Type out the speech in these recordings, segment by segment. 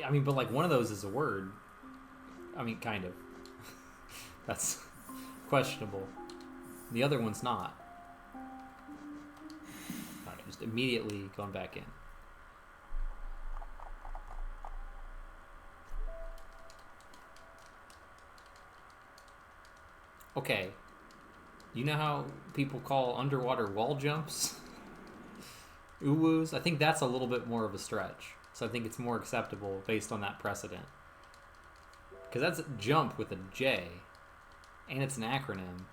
I mean, but like one of those is a word. I mean, kind of. That's questionable. The other one's not. Alright, just immediately going back in. Okay. You know how people call underwater wall jumps uwus? I think that's a little bit more of a stretch. So I think it's more acceptable based on that precedent. Because that's a jump with a J. And it's an acronym.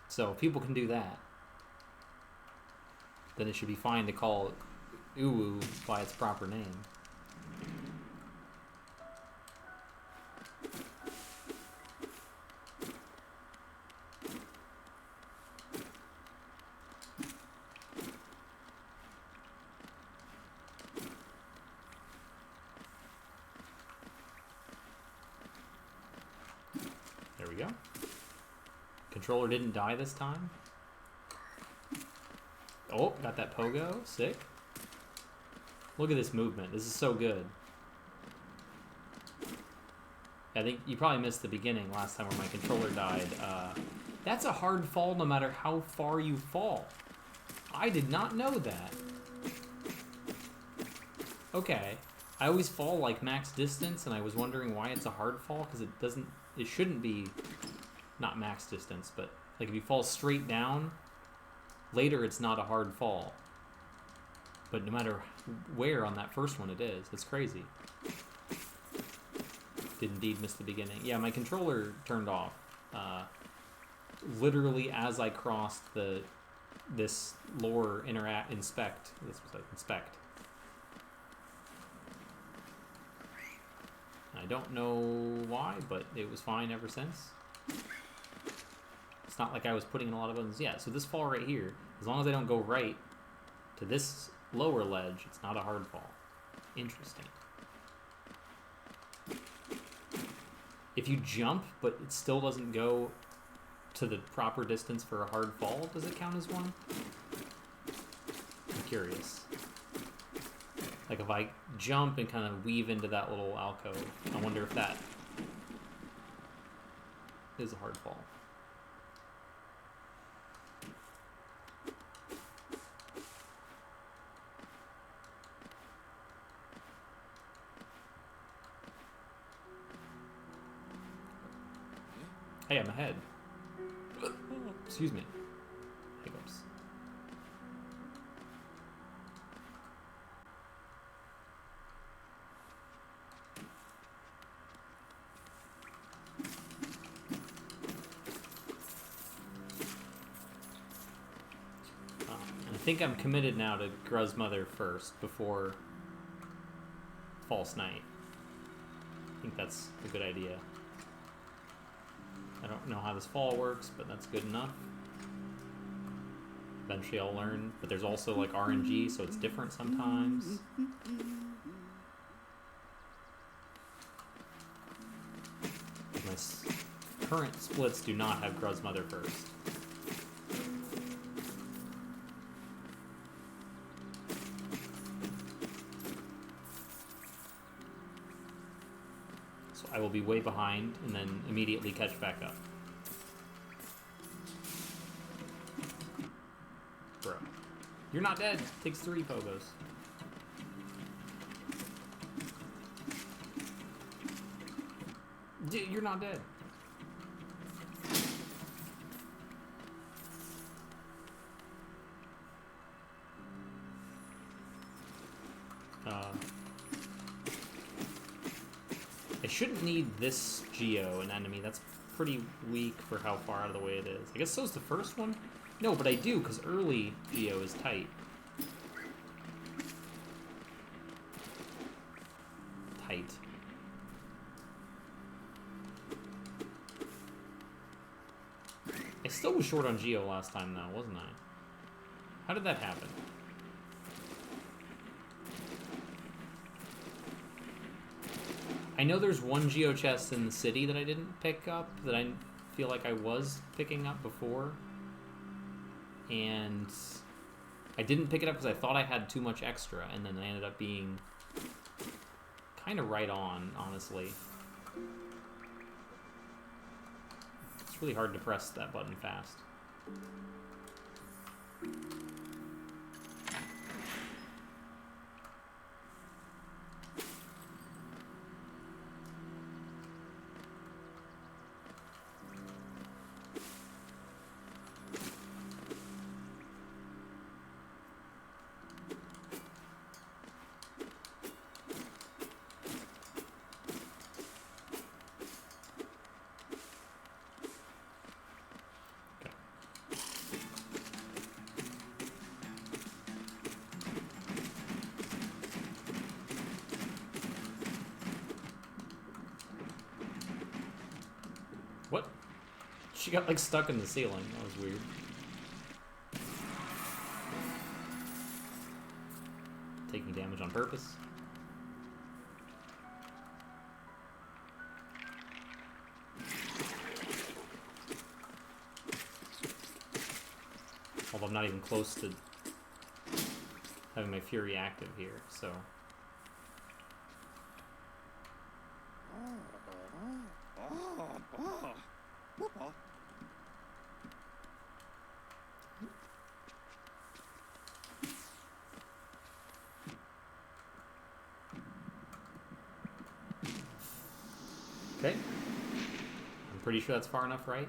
So if people can do that, then it should be fine to call uwu by its proper name. There we go. Controller didn't die this time. Oh, got that pogo. Sick. Look at this movement. This is so good. I think you probably missed the beginning last time where my controller died. That's a hard fall no matter how far you fall. I did not know that. Okay. I always fall like max distance, and I was wondering why it's a hard fall, because it shouldn't be not max distance, but like if you fall straight down, later it's not a hard fall. But no matter where on that first one it is. It's crazy. Did indeed miss the beginning. Yeah, my controller turned off. Literally as I crossed this lore inspect. This was like inspect. I don't know why, but it was fine ever since. It's not like I was putting in a lot of buttons. Yeah, so this fall right here, as long as I don't go right to this lower ledge, it's not a hard fall. Interesting. If you jump, but it still doesn't go to the proper distance for a hard fall, does it count as one? I'm curious. Like if I jump and kind of weave into that little alcove, I wonder if that is a hard fall. Hey, I'm ahead. Excuse me. Hiccups. I think I'm committed now to Gruz Mother first before False Night. I think that's a good idea. I don't know how this fall works, but that's good enough. Eventually I'll learn, but there's also like RNG, so it's different sometimes. My current splits do not have Gruz Mother first. I will be way behind and then immediately catch back up. Bro. You're not dead. Takes 3 pogos. You're not dead. I shouldn't need this Geo, an enemy. That's pretty weak for how far out of the way it is. I guess so's the first one? No, but I do, because early Geo is tight. Tight. I still was short on Geo last time, though, wasn't I? How did that happen? I know there's one Geo chest in the city that I didn't pick up, that I feel like I was picking up before. And I didn't pick it up because I thought I had too much extra, and then I ended up being kind of right on, honestly. It's really hard to press that button fast. What? She got like stuck in the ceiling. That was weird. Taking damage on purpose. Although I'm not even close to having my Fury active here, so... Okay. I'm pretty sure that's far enough, right?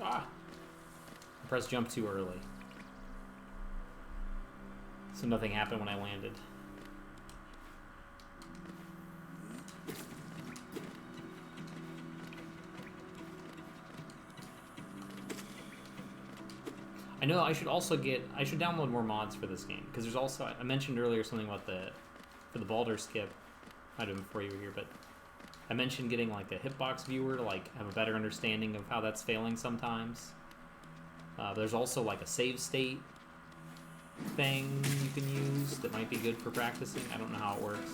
Ah! I pressed jump too early. So nothing happened when I landed. I know I should also I should download more mods for this game, because there's also, I mentioned earlier something about for the Baldur skip, I did before you were here, but I mentioned getting like a hitbox viewer to like have a better understanding of how that's failing sometimes. There's also like a save state thing you can use that might be good for practicing. I don't know how it works.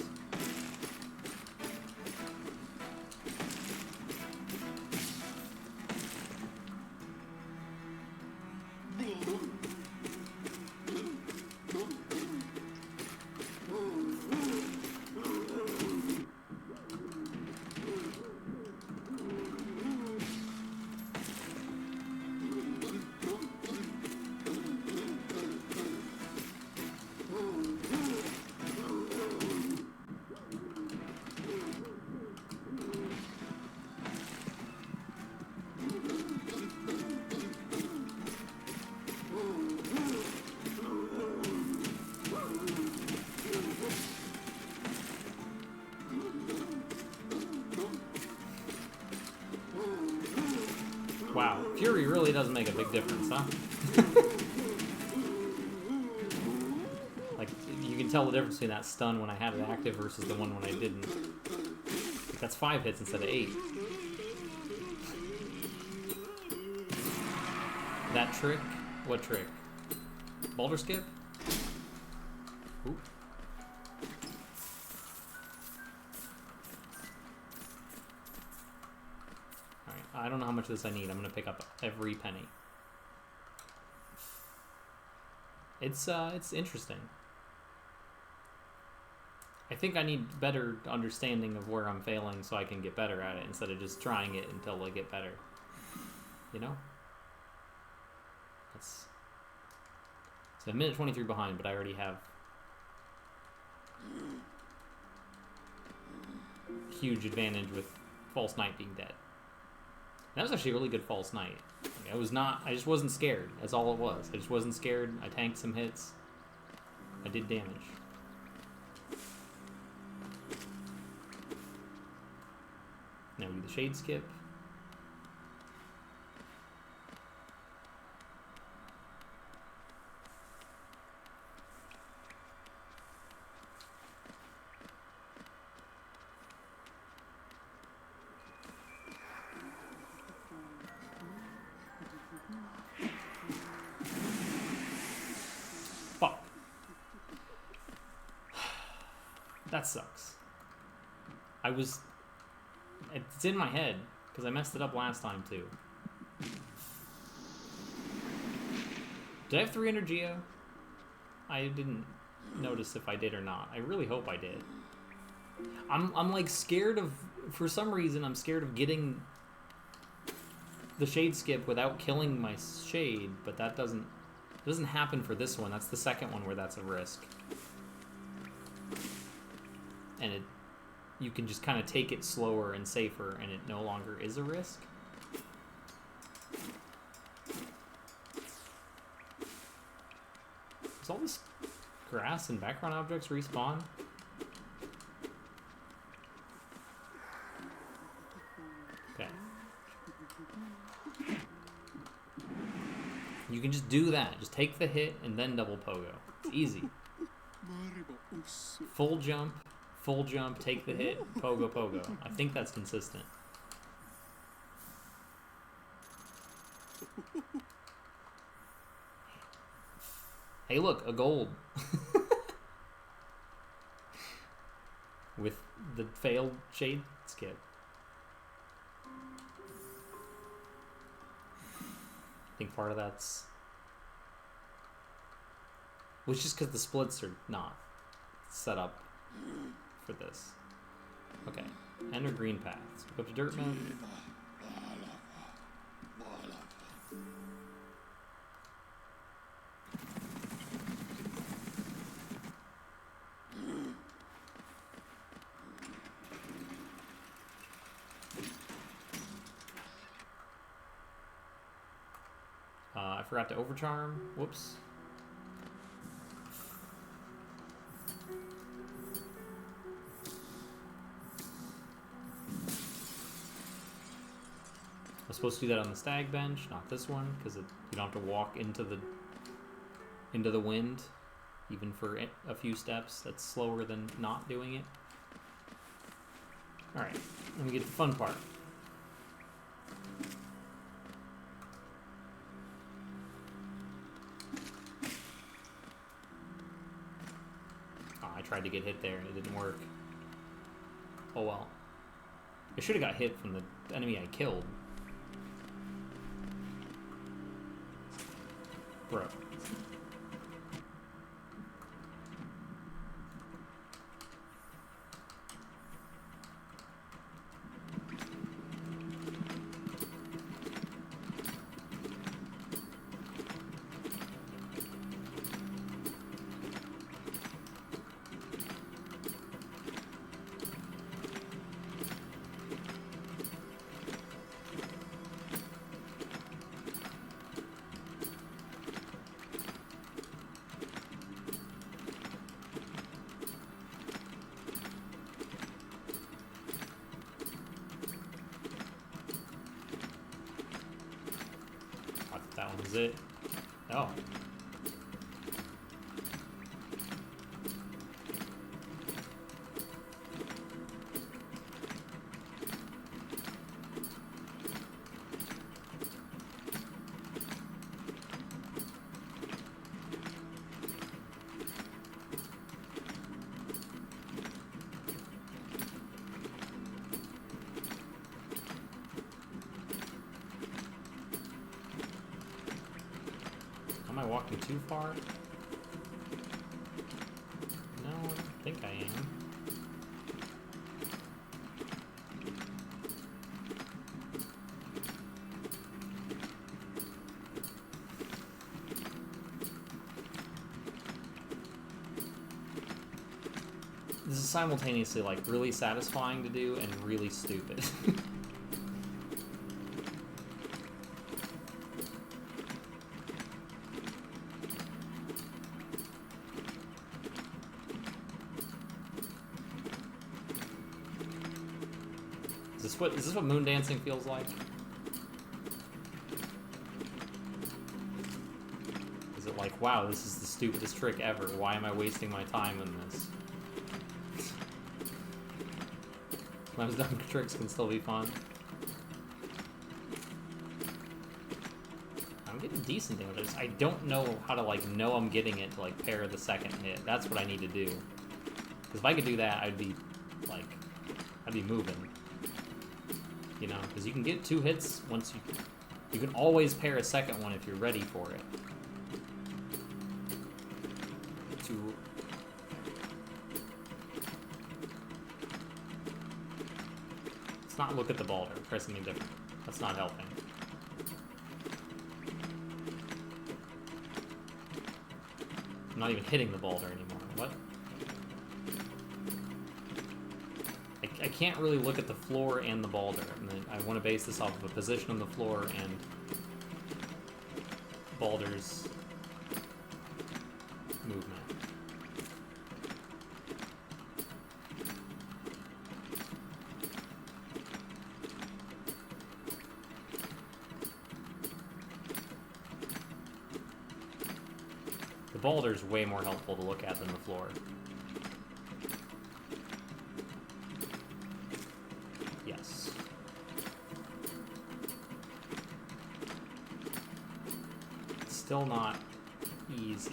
Wow, Fury really does make a big difference, huh? Like, you can tell the difference between that stun when I had it active versus the one when I didn't. Like, that's 5 hits instead of 8. That trick? What trick? Baldur skip? Ooh. I don't know how much of this I need. I'm going to pick up every penny. It's interesting. I think I need better understanding of where I'm failing so I can get better at it instead of just trying it until I get better. You know? It's a minute 23 behind, but I already have huge advantage with False Knight being dead. That was actually a really good False Knight. I just wasn't scared. That's all it was. I just wasn't scared. I tanked some hits. I did damage. Now we do the Shade Skip. Fuck. That sucks. It's in my head, because I messed it up last time, too. Did I have 300 Geo? I didn't notice if I did or not. I really hope I did. I'm like scared of, for some reason, I'm scared of getting the shade skip without killing my shade, but that doesn't happen for this one. That's the second one where that's a risk. And you can just kind of take it slower and safer, and it no longer is a risk. Does all this grass and background objects respawn? Okay. You can just do that. Just take the hit and then double pogo. It's easy. Full jump, take the hit, pogo, pogo. I think that's consistent. Hey look, a gold. With the failed shade skip. I think part of that's... Well, it's just because the splits are not set up for this. Okay, enter green paths. Go up to dirt mode. I forgot to overcharm. Whoops. I was supposed to do that on the stag bench, not this one, because you don't have to walk into the wind, even for a few steps. That's slower than not doing it. All right, let me get to the fun part. I tried to get hit there and it didn't work. Oh well. I should have got hit from the enemy I killed. Bro. That one was it. Oh. Am I walking too far? No, I don't think I am. This is simultaneously like really satisfying to do and really stupid. Is this what moon dancing feels like? Is it like, wow, this is the stupidest trick ever. Why am I wasting my time on this? Sometimes dumb tricks can still be fun. I'm getting decent damage. I don't know how to like know I'm getting it to like pair the second hit. That's what I need to do. Because if I could do that, I'd be, like, I'd be moving. You know, because you can get 2 hits once you can always pair a second one if you're ready for it. Let's not look at the boulder. Press something different. That's not helping. I'm not even hitting the boulder anymore. What? I can't really look at the floor and the boulder. And then I want to base this off of a position on the floor and boulder's movement. The boulder's way more helpful to look at than the floor. Yes. It's still not easy.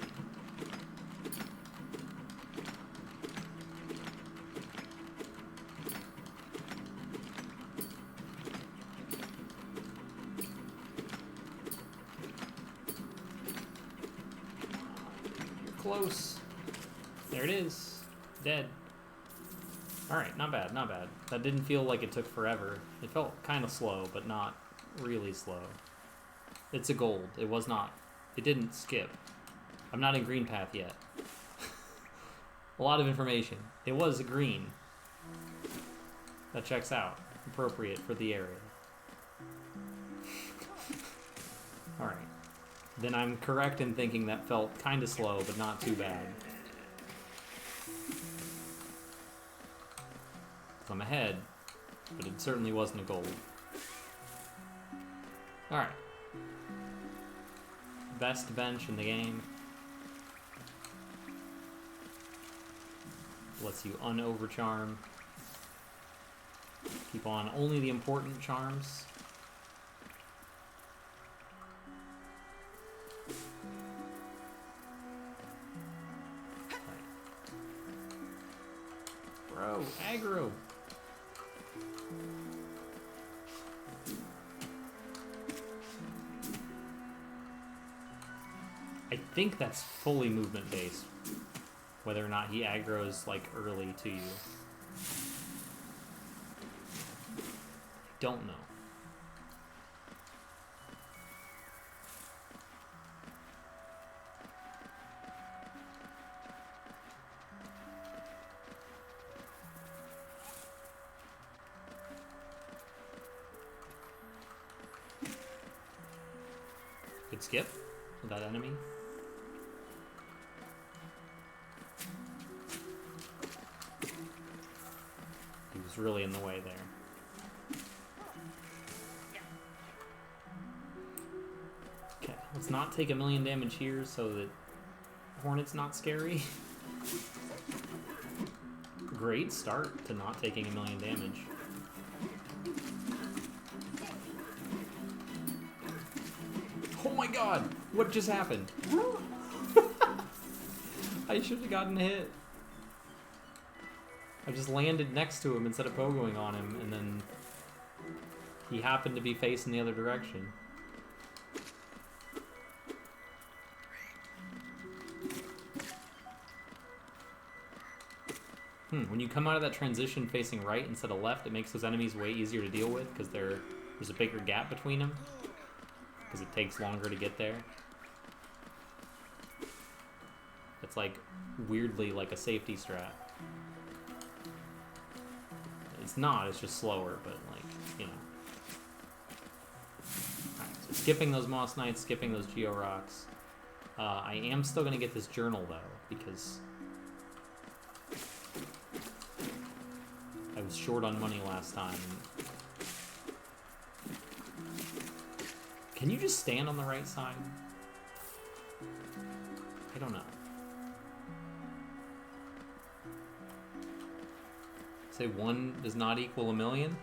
Close. There it is. Dead. Alright, not bad, not bad. That didn't feel like it took forever. It felt kind of slow, but not really slow. It's a gold. It was not. It didn't skip. I'm not in green path yet. A lot of information. It was a green. That checks out. Appropriate for the area. Alright. Then I'm correct in thinking that felt kind of slow, but not too bad. So I'm ahead, but it certainly wasn't a gold. Alright. Best bench in the game. Lets you un-overcharm. Keep on only the important charms. Bro, aggro. I think that's fully movement based. Whether or not he aggroes like early to you. Don't know. Good skip with that enemy. He was really in the way there. Okay, let's not take 1,000,000 damage here so that Hornet's not scary. Great start to not taking 1,000,000 damage. Oh my god! What just happened? I should have gotten hit. I just landed next to him instead of pogoing on him, and then he happened to be facing the other direction. When you come out of that transition facing right instead of left, it makes those enemies way easier to deal with because there's a bigger gap between them. Because it takes longer to get there. It's like weirdly like a safety strat. It's not, it's just slower, but like, you know. Alright, so skipping those Moss Knights, skipping those Geo Rocks. I am still going to get this journal though, because I was short on money last time. Can you just stand on the right side? I don't know. Say 1 does not equal 1,000,000?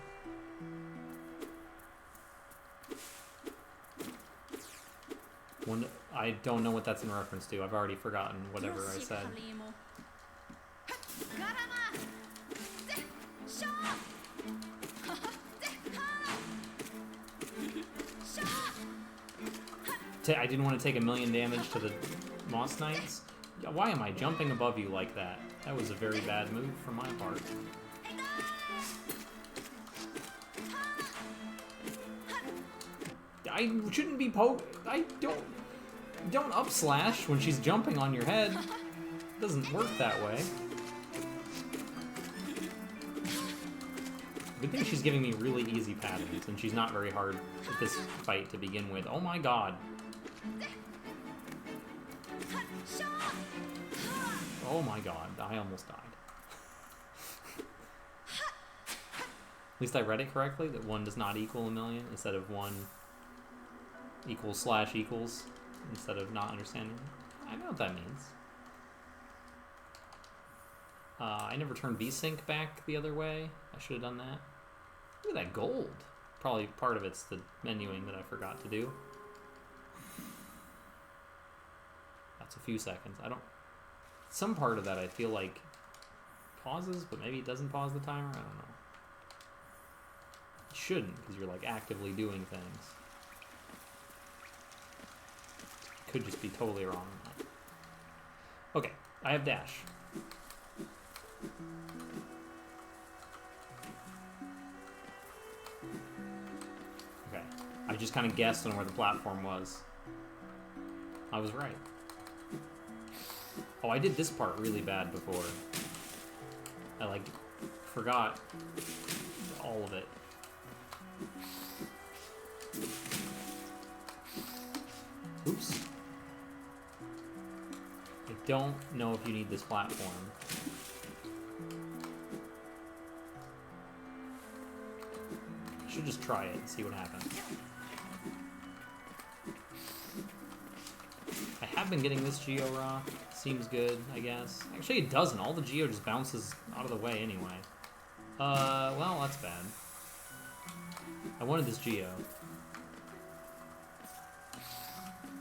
I don't know what that's in reference to. I've already forgotten whatever I said. I didn't want to take 1,000,000 damage to the Moss Knights. Why am I jumping above you like that? That was a very bad move from my part. I shouldn't be don't up slash when she's jumping on your head. It doesn't work that way. Good thing she's giving me really easy patterns, and she's not very hard at this fight to begin with. Oh my god. Oh my god, I almost died. At least I read it correctly, that 1 does not equal 1,000,000, instead of 1 equals slash equals, instead of not understanding. I know what that means. I never turned VSync back the other way. I should have done that. Look at that gold. Probably part of it's the menuing that I forgot to do. That's a few seconds. Some part of that I feel like pauses, but maybe it doesn't pause the timer. I don't know. It shouldn't, because you're like actively doing things. Could just be totally wrong on that. Okay, I have dash. Okay, I just kind of guessed on where the platform was. I was right. Oh, I did this part really bad before. I, like, forgot all of it. Oops. I don't know if you need this platform. I should just try it and see what happens. I have been getting this Geo Rock. Seems good, I guess. Actually, it doesn't. All the Geo just bounces out of the way anyway. Well, that's bad. I wanted this Geo.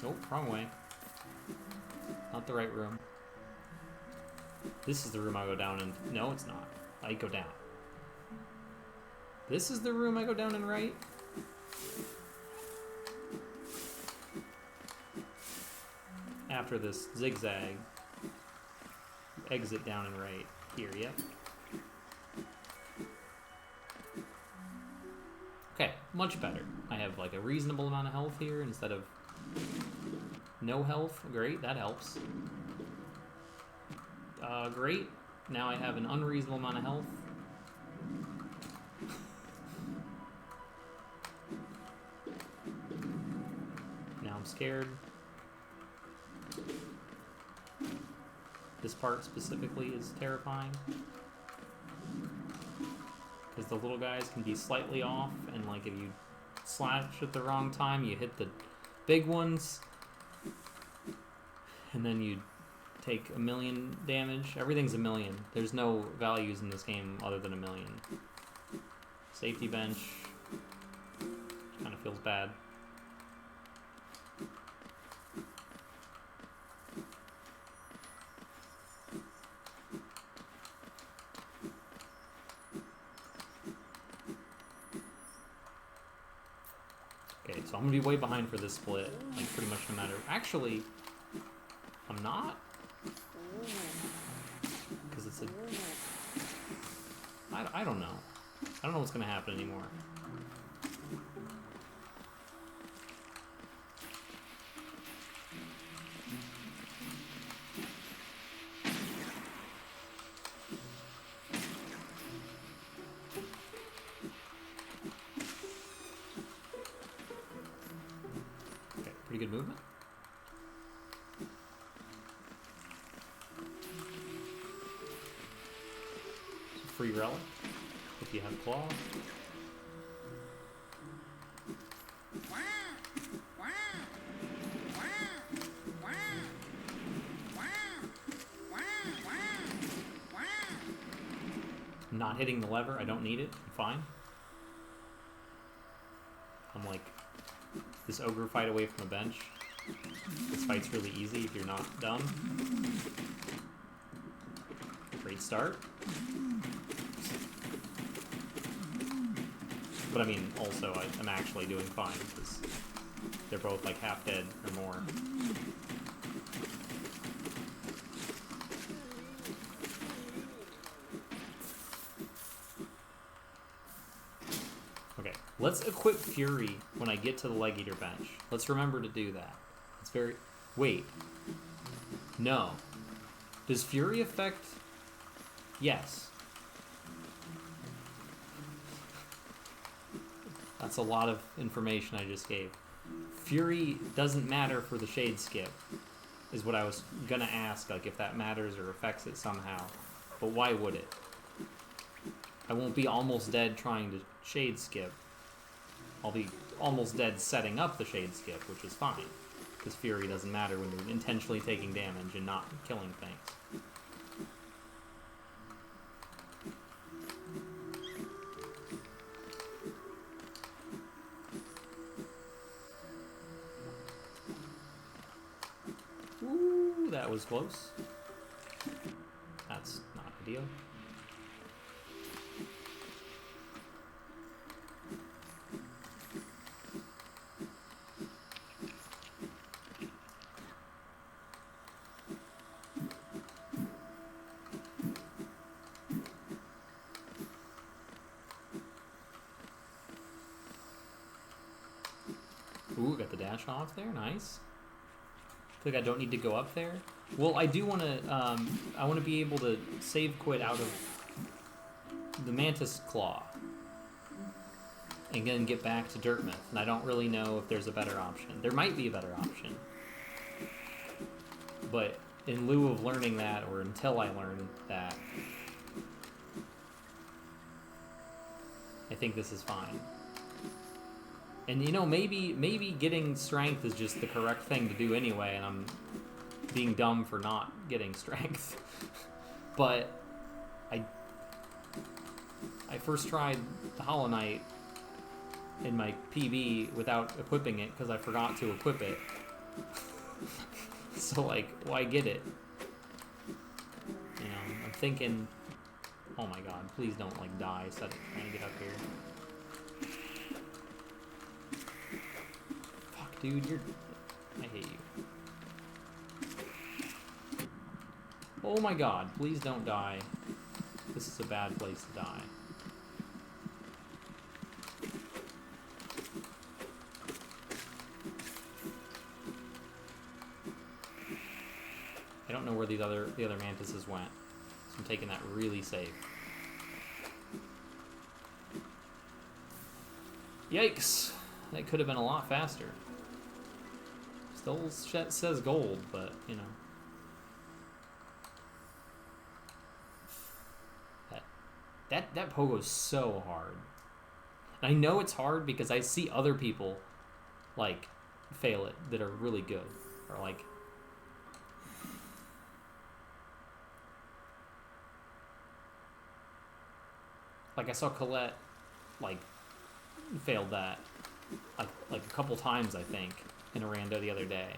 Nope, wrong way. Not the right room. This is the room I go down in. No, it's not. I go down. This is the room I go down and right? After this zigzag, exit down and right here, yep. Okay, much better. I have like a reasonable amount of health here instead of no health. Great, that helps. Great. Now I have an unreasonable amount of health. Now I'm scared. This part specifically is terrifying. Because the little guys can be slightly off, and like if you slash at the wrong time, you hit the big ones, and then you take 1,000,000 damage. Everything's 1,000,000. There's no values in this game other than 1,000,000. Safety bench kind of feels bad. Okay, so I'm gonna be way behind for this split, like pretty much no matter. Actually, I'm not, because it's a. I don't know. I don't know what's gonna happen anymore. Okay, pretty good movement. Free relic if you have claw. I'm not hitting the lever. I don't need it. I'm fine. I'm like this ogre fight away from a bench. This fight's really easy if you're not dumb. Great start. start. But I mean, also, I'm actually doing fine, because they're both like half dead or more. Okay, let's equip Fury when I get to the Leg Eater bench. Let's remember to do that. It's very... Wait. No. Does Fury affect... Yes. That's a lot of information I just gave. Fury doesn't matter for the Shade Skip, is what I was gonna ask, like if that matters or affects it somehow. But why would it? I won't be almost dead trying to Shade Skip. I'll be almost dead setting up the Shade Skip, which is fine. Because Fury doesn't matter when you're intentionally taking damage and not killing things. Ooh, that was close. That's not ideal. Ooh, got the dash off there, nice. I feel like I don't need to go up there. Well, I do want to, I want to be able to save quit out of the Mantis Claw. And then get back to Dirtmouth. And I don't really know if there's a better option. There might be a better option. But in lieu of learning that, or until I learn that, I think this is fine. And you know, maybe getting strength is just the correct thing to do anyway, and I'm being dumb for not getting strength. But I first tried the Hollow Knight in my PB without equipping it because I forgot to equip it. So like, why get it? You know, I'm thinking, oh my god, please don't like die trying to get up here. Dude, I hate you. Oh my god, please don't die. This is a bad place to die. I don't know where the other mantises went, so I'm taking that really safe. Yikes! That could have been a lot faster. Still says gold, but, you know. That pogo's so hard. And I know it's hard because I see other people, like, fail it that are really good. Or, like... Like, I saw Colette, like, failed that, like a couple times, I think. In a rando the other day.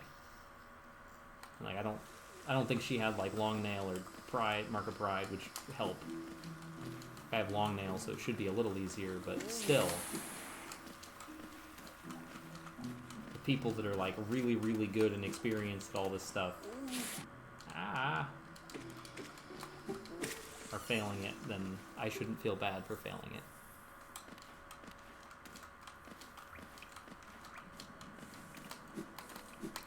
Like, I don't think she had like long nail or pride, mark of pride, which help. I have long nail, so it should be a little easier, but still. The people that are like really, really good and experienced at all this stuff are failing it, then I shouldn't feel bad for failing it.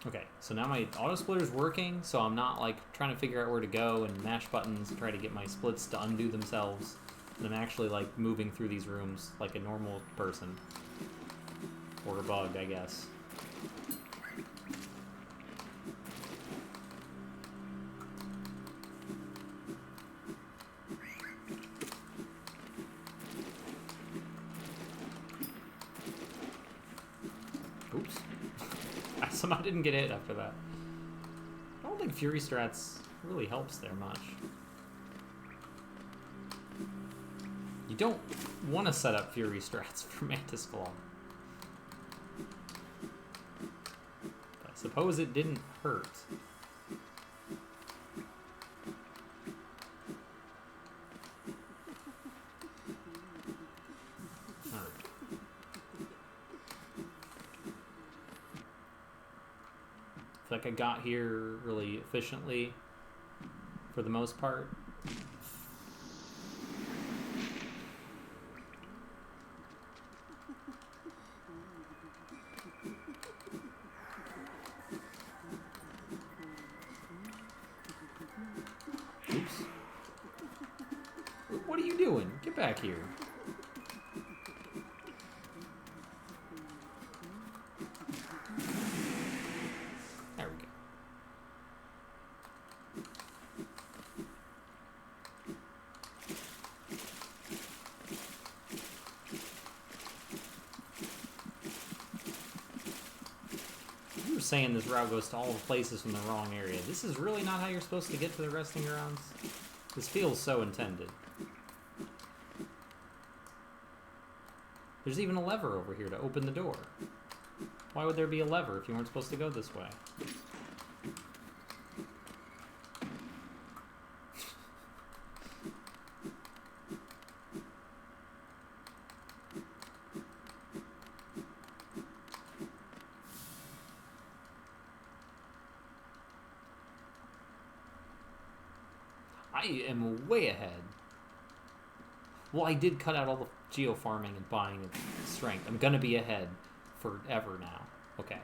Okay, so now my auto splitter's working, so I'm not like trying to figure out where to go and mash buttons and try to get my splits to undo themselves. And I'm actually like moving through these rooms like a normal person. Or a bug, I guess. Oops. I somehow didn't get hit after that. I don't think Fury Strats really helps there much. You don't want to set up Fury Strats for Mantis Claw. But I suppose it didn't hurt. feel like I got here really efficiently for the most part. Oops. What are you doing? Get back here. There we go. You were saying this route goes to all the places from the wrong area. This is really not how you're supposed to get to the resting grounds. This feels so intended. There's even a lever over here to open the door. Why would there be a lever if you weren't supposed to go this way? I am way ahead. Well, I did cut out all the geo-farming and buying strength. I'm gonna be ahead forever now. Okay.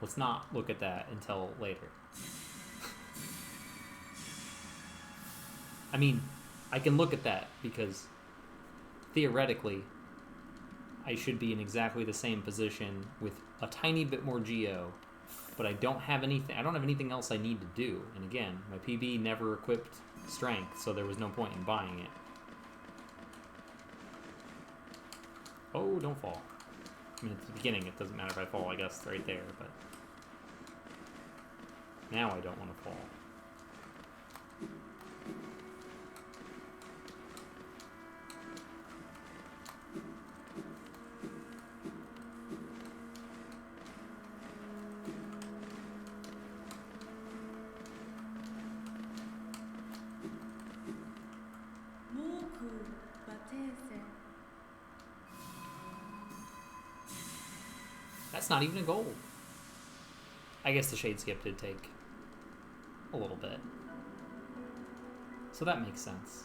Let's not look at that until later. I mean, I can look at that because theoretically I should be in exactly the same position with a tiny bit more geo, but I don't have anything else I need to do. And again, my PB never equipped strength, so there was no point in buying it. Oh, don't fall. I mean, at the beginning, it doesn't matter if I fall, I guess, right there, but now I don't want to fall. That's not even a gold. I guess the shade skip did take a little bit. So that makes sense.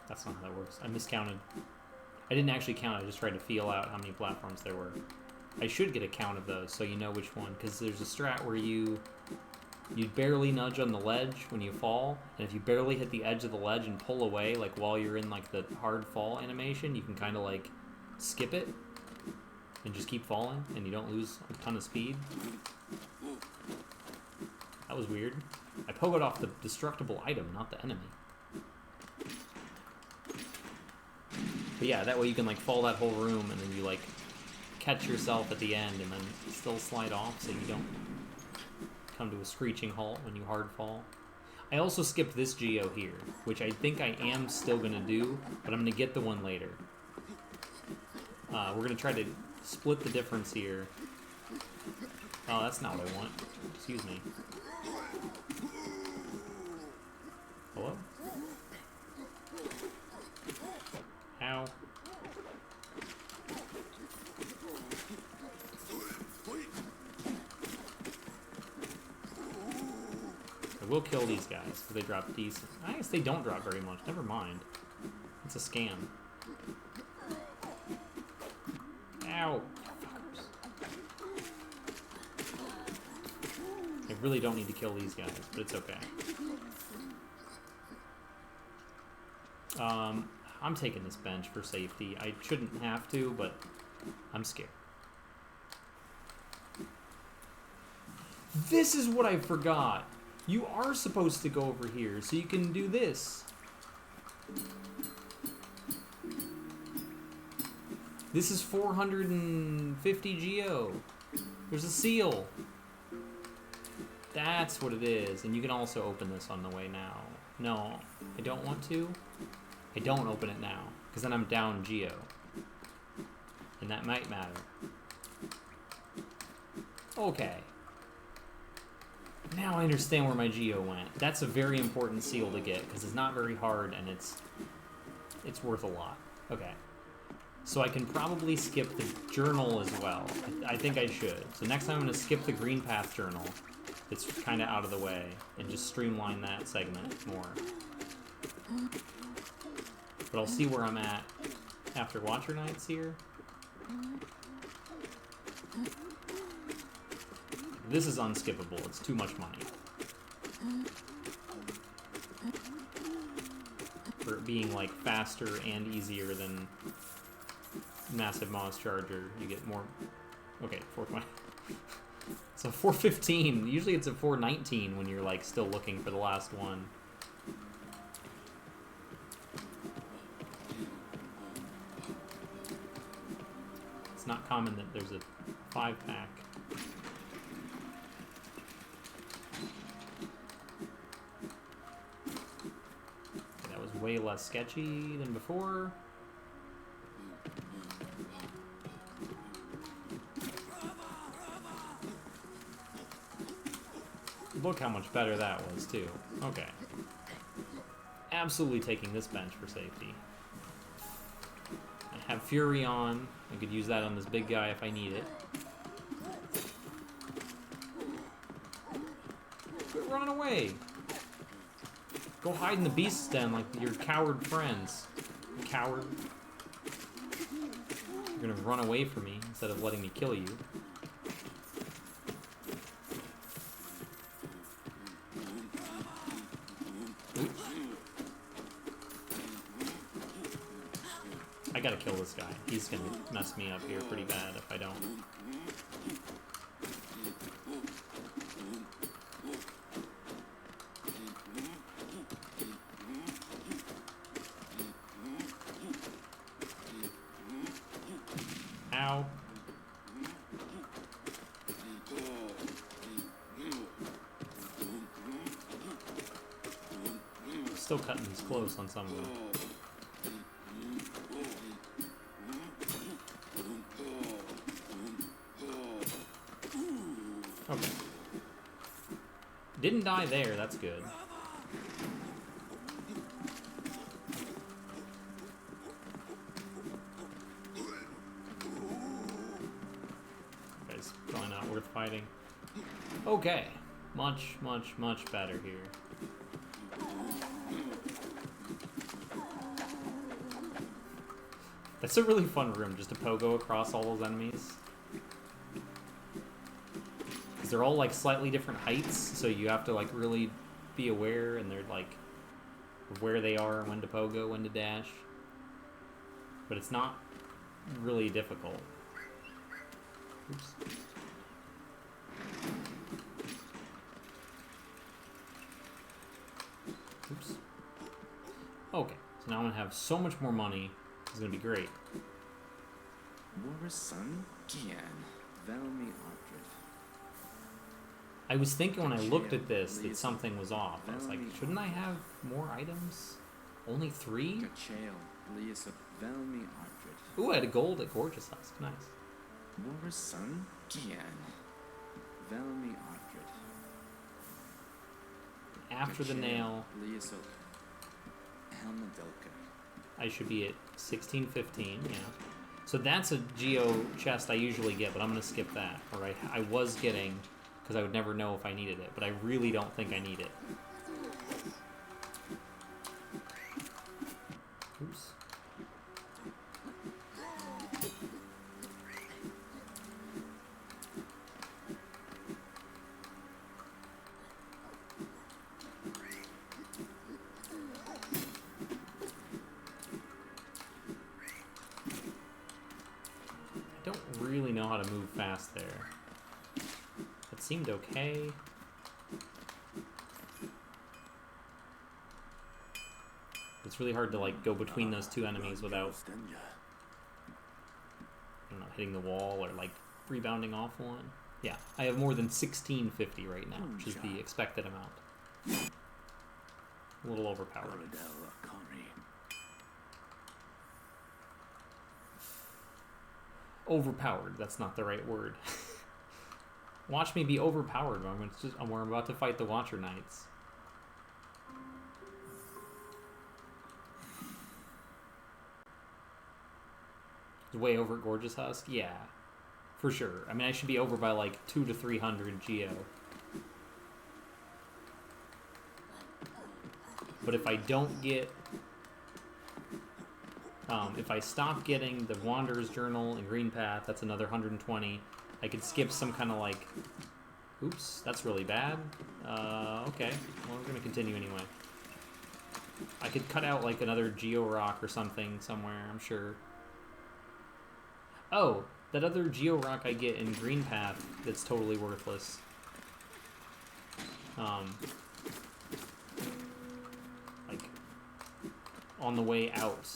That's not how that works. I miscounted. I didn't actually count, I just tried to feel out how many platforms there were. I should get a count of those so you know which one, because there's a strat where you barely nudge on the ledge when you fall, and if you barely hit the edge of the ledge and pull away, like while you're in like the hard fall animation, you can kind of like skip it and just keep falling, and you don't lose a ton of speed. That was weird. I pogoed off the destructible item, not the enemy. But yeah, that way you can like fall that whole room and then you like catch yourself at the end and then still slide off so you don't come to a screeching halt when you hard fall. I also skipped this geo here, which I think I am still going to do, but I'm going to get the one later. We're going to try to split the difference here. Oh, that's not what I want. Excuse me. Hello? Ow. I will kill these guys because they drop decent. I guess they don't drop very much. Never mind. It's a scam. Ow. Fuckers. I really don't need to kill these guys, but it's okay. I'm taking this bench for safety. I shouldn't have to, but I'm scared. This is what I forgot. You are supposed to go over here so you can do this. This is 450 geo. There's a seal. That's what it is. And you can also open this on the way now. No, I don't want to. I don't open it now, because then I'm down geo. And that might matter. Okay. Now I understand where my Geo went. That's a very important seal to get, because it's not very hard, and it's worth a lot. Okay. So I can probably skip the journal as well. I think I should. So next time I'm going to skip the Green Path journal. It's kind of out of the way, and just streamline that segment more. But I'll see where I'm at after Watcher Nights here. This is unskippable. It's too much money. For it being like faster and easier than Massive Moss Charger, you get more. Okay, 420. So 415. Usually it's a 419 when you're like still looking for the last one. It's not common that there's a 5-pack. That was way less sketchy than before. Look how much better that was, too. Okay. Absolutely taking this bench for safety. I have Fury on. I could use that on this big guy if I need it. Quit running away! Go hide in the beast's den like your coward friends. Coward. You're gonna run away from me instead of letting me kill you. I gotta kill this guy. He's gonna mess me up here pretty bad if I don't. Ow. Still cutting these close on some of them. Okay. Didn't die there, that's good. Guy's probably not worth fighting. Okay. Much, much, much better here. That's a really fun room, just to pogo across all those enemies. They're all like slightly different heights, so you have to like really be aware, and they're like where they are, when to pogo, when to dash. But it's not really difficult. Oops. Oops. Okay, so now I'm gonna have so much more money. It's gonna be great. Son Gian, Velmi Aldred. I was thinking when I looked at this that something was off. I was like, shouldn't I have more items? Only 3? Ooh, I had a gold at Gorgeous Husk. Nice. Son Gian, Velmi Aldred. After the nail, I should be at 1615, yeah. So that's a Geo chest I usually get, but I'm going to skip that. Or I was getting, because I would never know if I needed it, but I really don't think I need it. Oops. Really know how to move fast there. That seemed okay. It's really hard to like go between those two enemies without, I don't know, hitting the wall or like rebounding off one. Yeah, I have more than 1650 right now, which is the expected amount. A little overpowered. Overpowered, that's not the right word. Watch me be overpowered when we're about to fight the Watcher Knights. Way over at Gorgeous Husk? Yeah. For sure. I mean, I should be over by like 200 to 300 Geo. But if I don't get... if I stop getting the Wanderer's Journal and Green Path, that's another 120. I could skip some kind of like... Oops, that's really bad. Okay. Well, we're going to continue anyway. I could cut out like another Geo Rock or something somewhere, I'm sure. Oh, that other Geo Rock I get in Green Path that's totally worthless. Like, on the way out.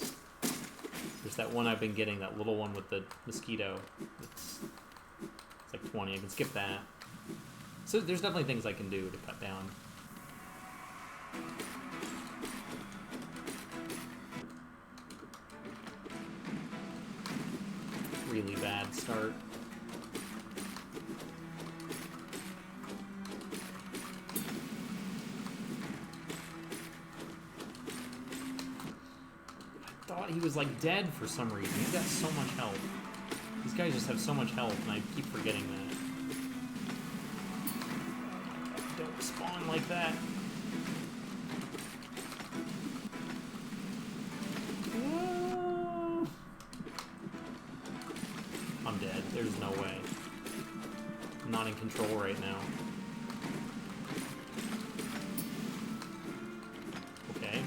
There's that one I've been getting, that little one with the mosquito. It's like 20, I can skip that. So there's definitely things I can do to cut down. Really bad start. I thought he was like dead for some reason. He's got so much health. These guys just have so much health, and I keep forgetting that. Don't spawn like that. I'm dead. There's no way. I'm not in control right now. Okay.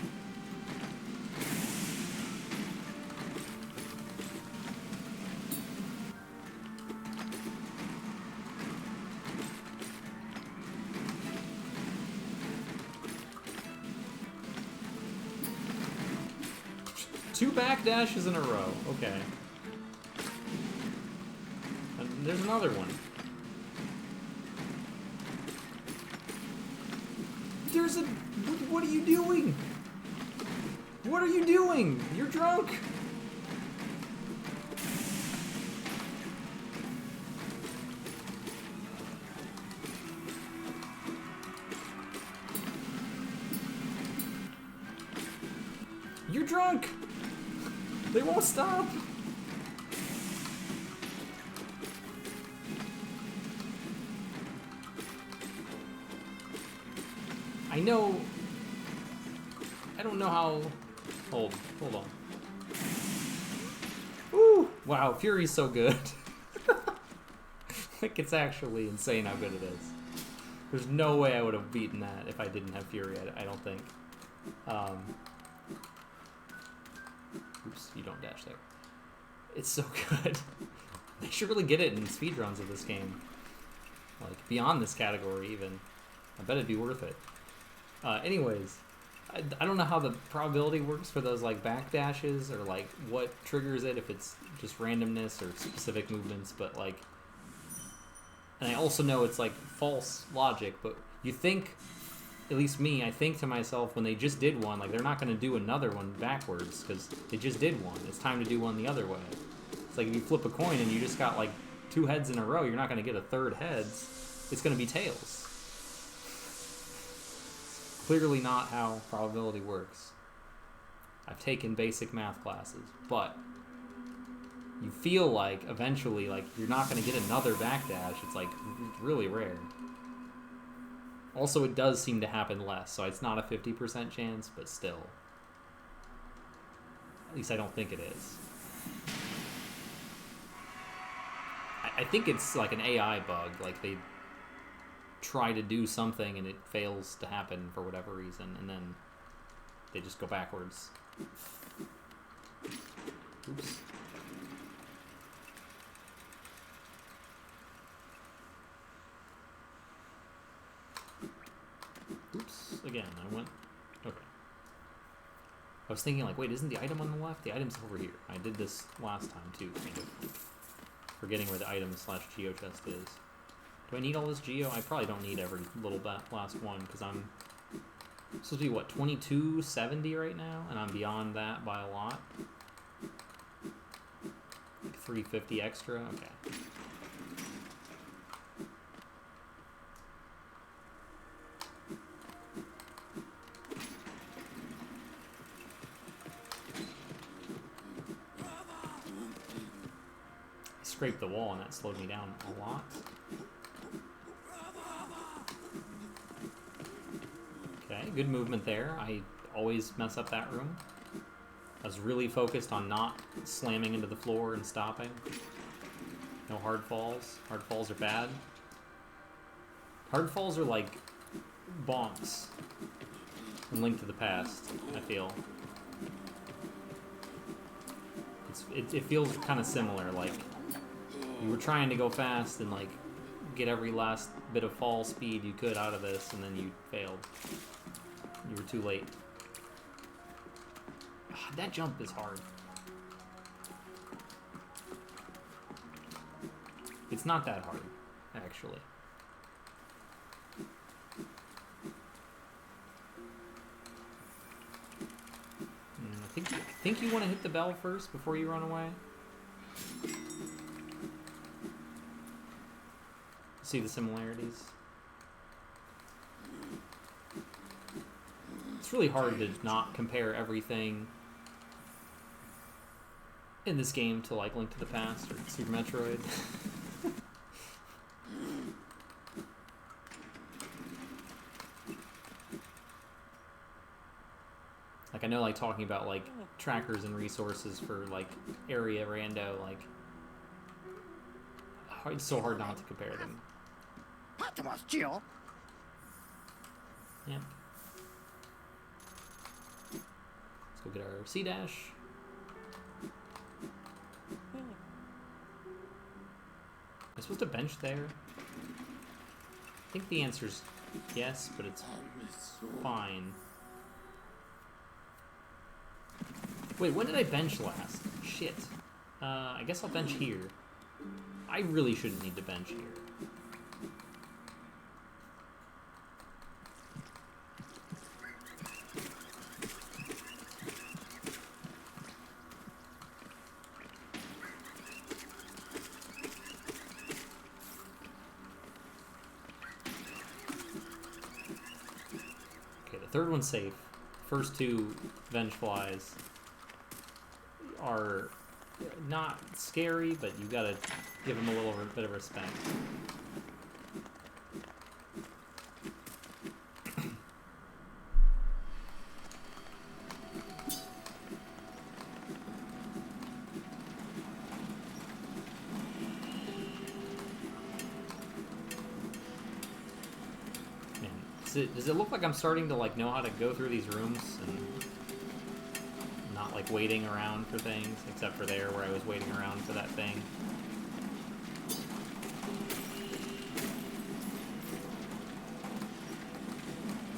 Two backdashes in a row. Okay. And there's another one. There's a... What are you doing? What are you doing? You're drunk. You're drunk. They won't stop. I know... I don't know how... Hold on. Woo! Wow, Fury's so good. Like, it's actually insane how good it is. There's no way I would have beaten that if I didn't have Fury, I don't think. Oops, you don't dash there. It's so good. They should really get it in speedruns of this game. Like, beyond this category, even. I bet it'd be worth it. Anyways, I don't know how the probability works for those, like, backdashes, or, like, what triggers it, if it's just randomness or specific movements, but, like... And I also know it's, like, false logic, but you think... At least me, I think to myself, when they just did one, like, they're not going to do another one backwards, because they just did one. It's time to do one the other way. It's like if you flip a coin and you just got, like, 2 heads in a row, you're not going to get a third heads. It's going to be tails. Clearly not how probability works. I've taken basic math classes, but you feel like, eventually, like, you're not going to get another backdash. It's, like, really rare. Also, it does seem to happen less, so it's not a 50% chance, but still. At least I don't think it is. I think it's like an AI bug, like they try to do something and it fails to happen for whatever reason, and then they just go backwards. Oops. Oops, again, I went... Okay. I was thinking, like, wait, isn't the item on the left? The item's over here. I did this last time, too, kind of. Forgetting where the item / geo chest is. Do I need all this geo? I probably don't need every little last one, because I'm supposed to be, what, 2270 right now? And I'm beyond that by a lot. Like 350 extra? Okay. scraped the wall, and that slowed me down a lot. Okay, good movement there. I always mess up that room. I was really focused on not slamming into the floor and stopping. No hard falls. Hard falls are bad. Hard falls are like bonks in Link to the Past, I feel. It feels kind of similar, like you were trying to go fast and like get every last bit of fall speed you could out of this, and then you failed. You were too late. That jump is hard. It's not that hard, actually. I think you want to hit the bell first before you run away. See the similarities? It's really hard to not compare everything in this game to like Link to the Past or Super Metroid. Like, I know, like, talking about, like, trackers and resources for, like, area rando, like, it's so hard not to compare them. Yeah. Let's go get our C-dash. Am I supposed to bench there? I think the answer's yes, but it's fine. Wait, when did I bench last? Shit. I guess I'll bench here. I really shouldn't need to bench here. Okay, the third one's safe. First two bench flies are not scary, but you gotta give them a little bit of respect. Man, does it look like I'm starting to like know how to go through these rooms and not like waiting around for things, except for there where I was waiting around for that thing.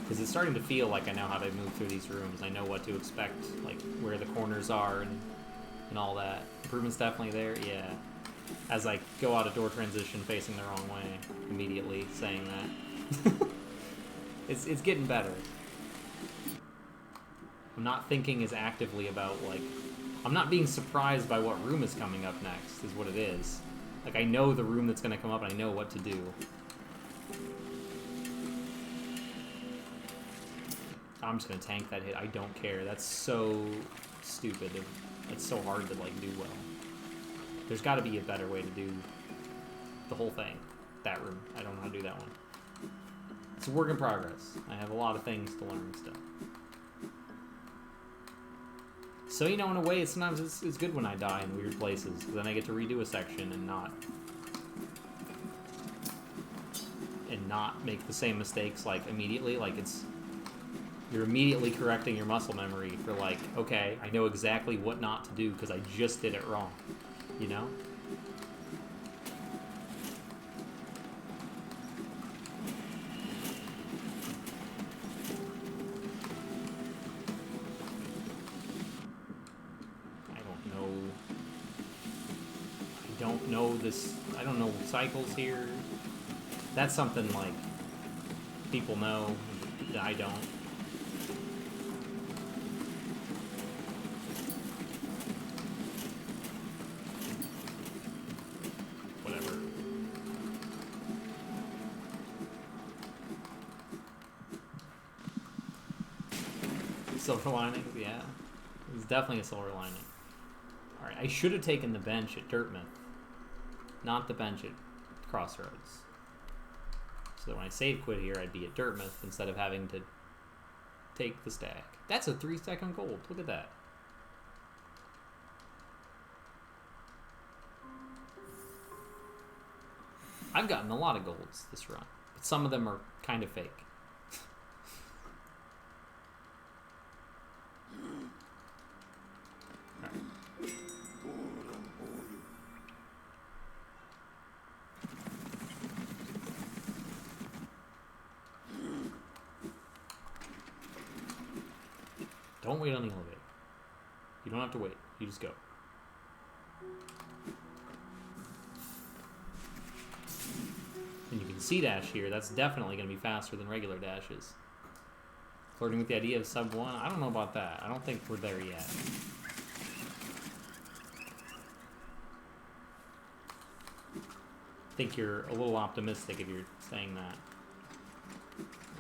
Because it's starting to feel like I know how to move through these rooms. I know what to expect, like where the corners are and all that. Improvement's definitely there, yeah. As I go out of door transition facing the wrong way, immediately saying that. It's getting better. I'm not thinking as actively about, like... I'm not being surprised by what room is coming up next, is what it is. Like, I know the room that's going to come up, and I know what to do. I'm just going to tank that hit. I don't care. That's so stupid. It's so hard to, like, do well. There's got to be a better way to do the whole thing. That room. I don't know how to do that one. It's a work in progress. I have a lot of things to learn still. So, you know, in a way, sometimes it's good when I die in weird places, because then I get to redo a section and not make the same mistakes, like, immediately. Like, you're immediately correcting your muscle memory for, like, okay, I know exactly what not to do because I just did it wrong, you know? I don't know cycles here. That's something like people know that I don't. Whatever. Silver linings, yeah. It's definitely a silver lining. Alright, I should have taken the bench at Dirtmouth. not the bench at Crossroads. So that when I save quit here, I'd be at Dartmouth instead of having to take the stack. That's a 3-second gold. Look at that. I've gotten a lot of golds this run, but some of them are kind of fake. Don't wait on the elevator. You don't have to wait. You just go. And you can see dash here. That's definitely going to be faster than regular dashes. Flirting with the idea of sub 1? I don't know about that. I don't think we're there yet. I think you're a little optimistic if you're saying that.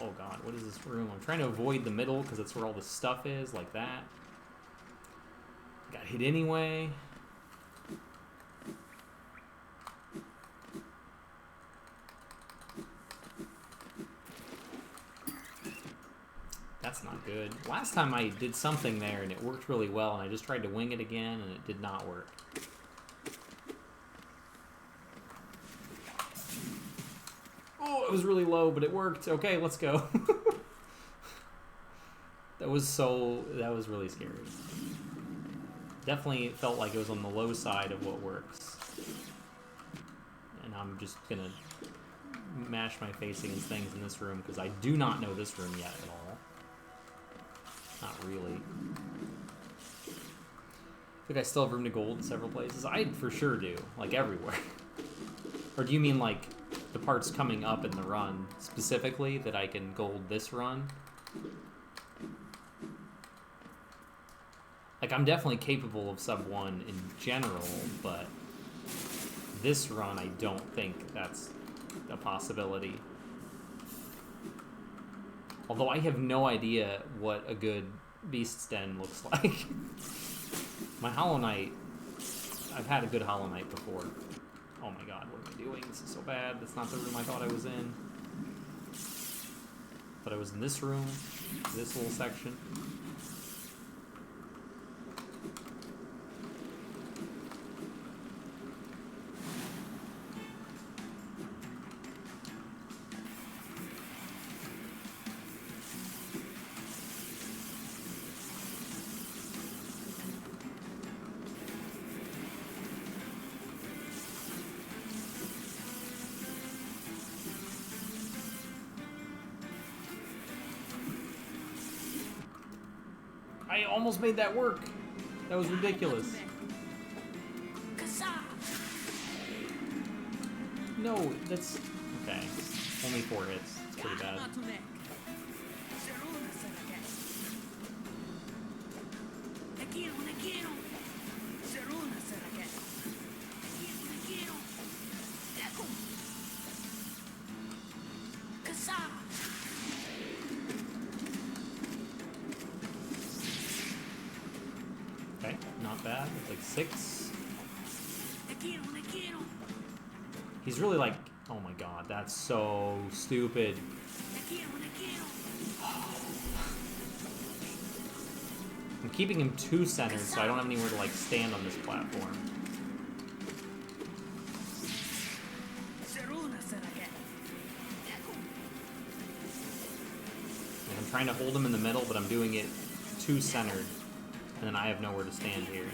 Oh god, what is this room? I'm trying to avoid the middle because that's where all the stuff is, like that. Got hit anyway. That's not good. Last time I did something there and it worked really well and I just tried to wing it again and it did not work. Oh, it was really low, but it worked. Okay, let's go. That was really scary. Definitely felt like it was on the low side of what works. And I'm just gonna mash my face against things in this room because I do not know this room yet at all. Not really. I think I still have room to gold in several places. I for sure do, like everywhere. Or do you mean like the parts coming up in the run specifically that I can gold this run? Like I'm definitely capable of sub 1 in general, but this run I don't think that's a possibility. Although I have no idea what a good Beast's Den looks like. My Hollow Knight, I've had a good Hollow Knight before. Oh my god, what am I doing? This is so bad. That's not the room I thought I was in. But I was in this room, this little section. I almost made that work. That was ridiculous. No, that's... Okay. Only 4 hits. It's pretty bad. Okay, not bad. It's like 6. He's really like, oh my god, that's so stupid. I'm keeping him too centered so I don't have anywhere to like stand on this platform. And I'm trying to hold him in the middle, but I'm doing it too centered. And then I have nowhere to stand here.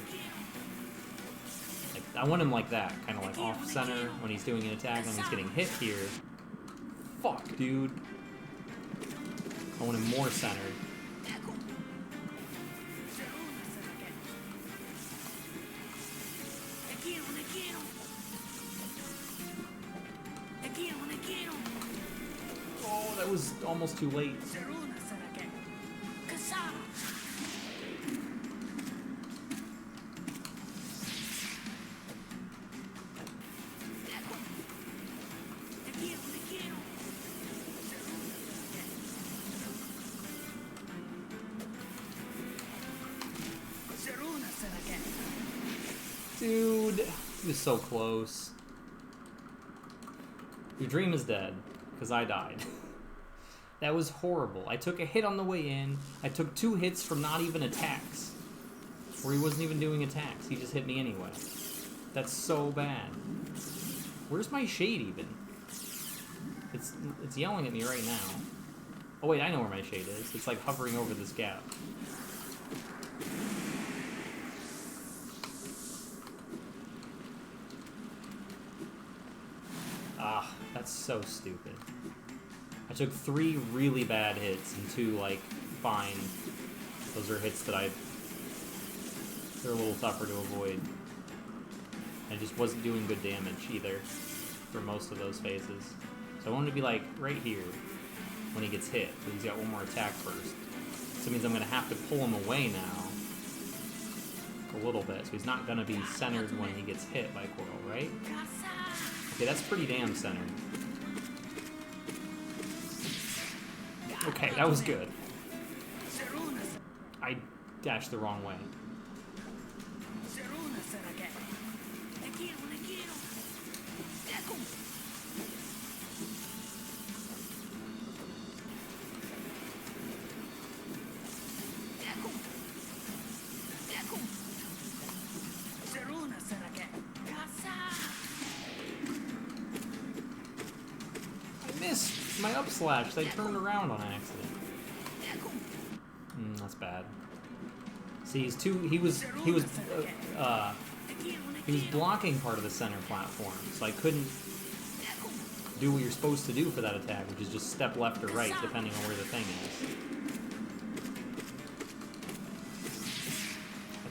Like, I want him like that, kind of like off-center when he's doing an attack and he's getting hit here. Fuck, dude. I want him more centered. Oh, that was almost too late. Dude, he was so close. Your dream is dead, because I died. That was horrible. I took a hit on the way in. I took 2 hits from not even attacks. Where he wasn't even doing attacks. He just hit me anyway. That's so bad. Where's my shade even? It's yelling at me right now. Oh wait, I know where my shade is. It's like hovering over this gap. Ah, that's so stupid. I took 3 really bad hits and 2 like fine. Those are hits that they're a little tougher to avoid. I just wasn't doing good damage either for most of those phases. So I wanted to be like right here when he gets hit, but he's got one more attack first. So it means I'm gonna have to pull him away now a little bit. So he's not gonna be centered when he gets hit by Coral, right? Okay, that's pretty damn centered. Okay, that was good. I dashed the wrong way. My up slash, they turned around on accident. That's bad. See, he was blocking part of the center platform, so I couldn't do what you're supposed to do for that attack, which is just step left or right, depending on where the thing is.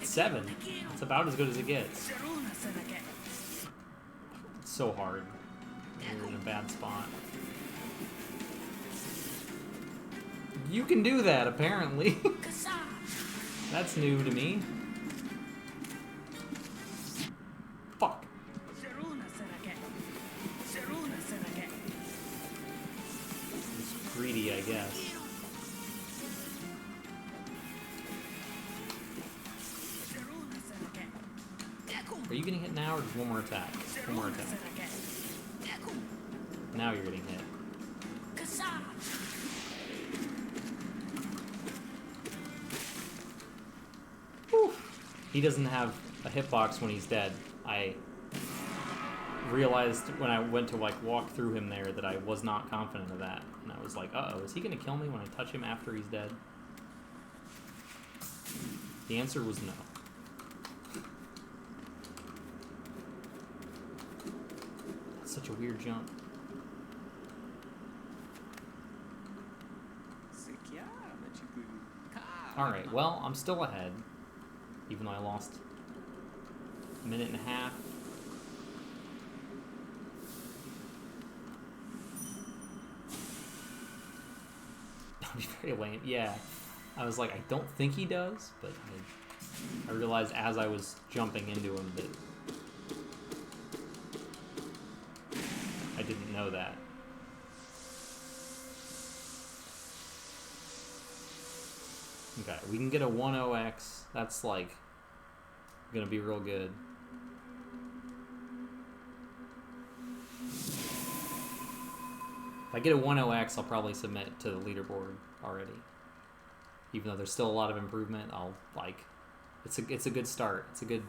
At 7, it's about as good as it gets. It's so hard. You're in a bad spot. You can do that, apparently. That's new to me. Fuck. It's greedy, I guess. Are you getting hit now, or just one more attack? One more attack. Now you're getting hit. He doesn't have a hitbox when he's dead. I realized when I went to like walk through him there that I was not confident of that. And I was like, uh-oh, is he gonna kill me when I touch him after he's dead? The answer was no. That's such a weird jump. Alright, well, I'm still ahead. Even though I lost a minute and a half. That'd be very lame. Yeah. I was like, I don't think he does, but I realized as I was jumping into him that I didn't know that. Okay, we can get a 1-0x. That's like gonna be real good. If I get a 1-0x, I'll probably submit to the leaderboard already. Even though there's still a lot of improvement, I'll like it's a good start. It's a good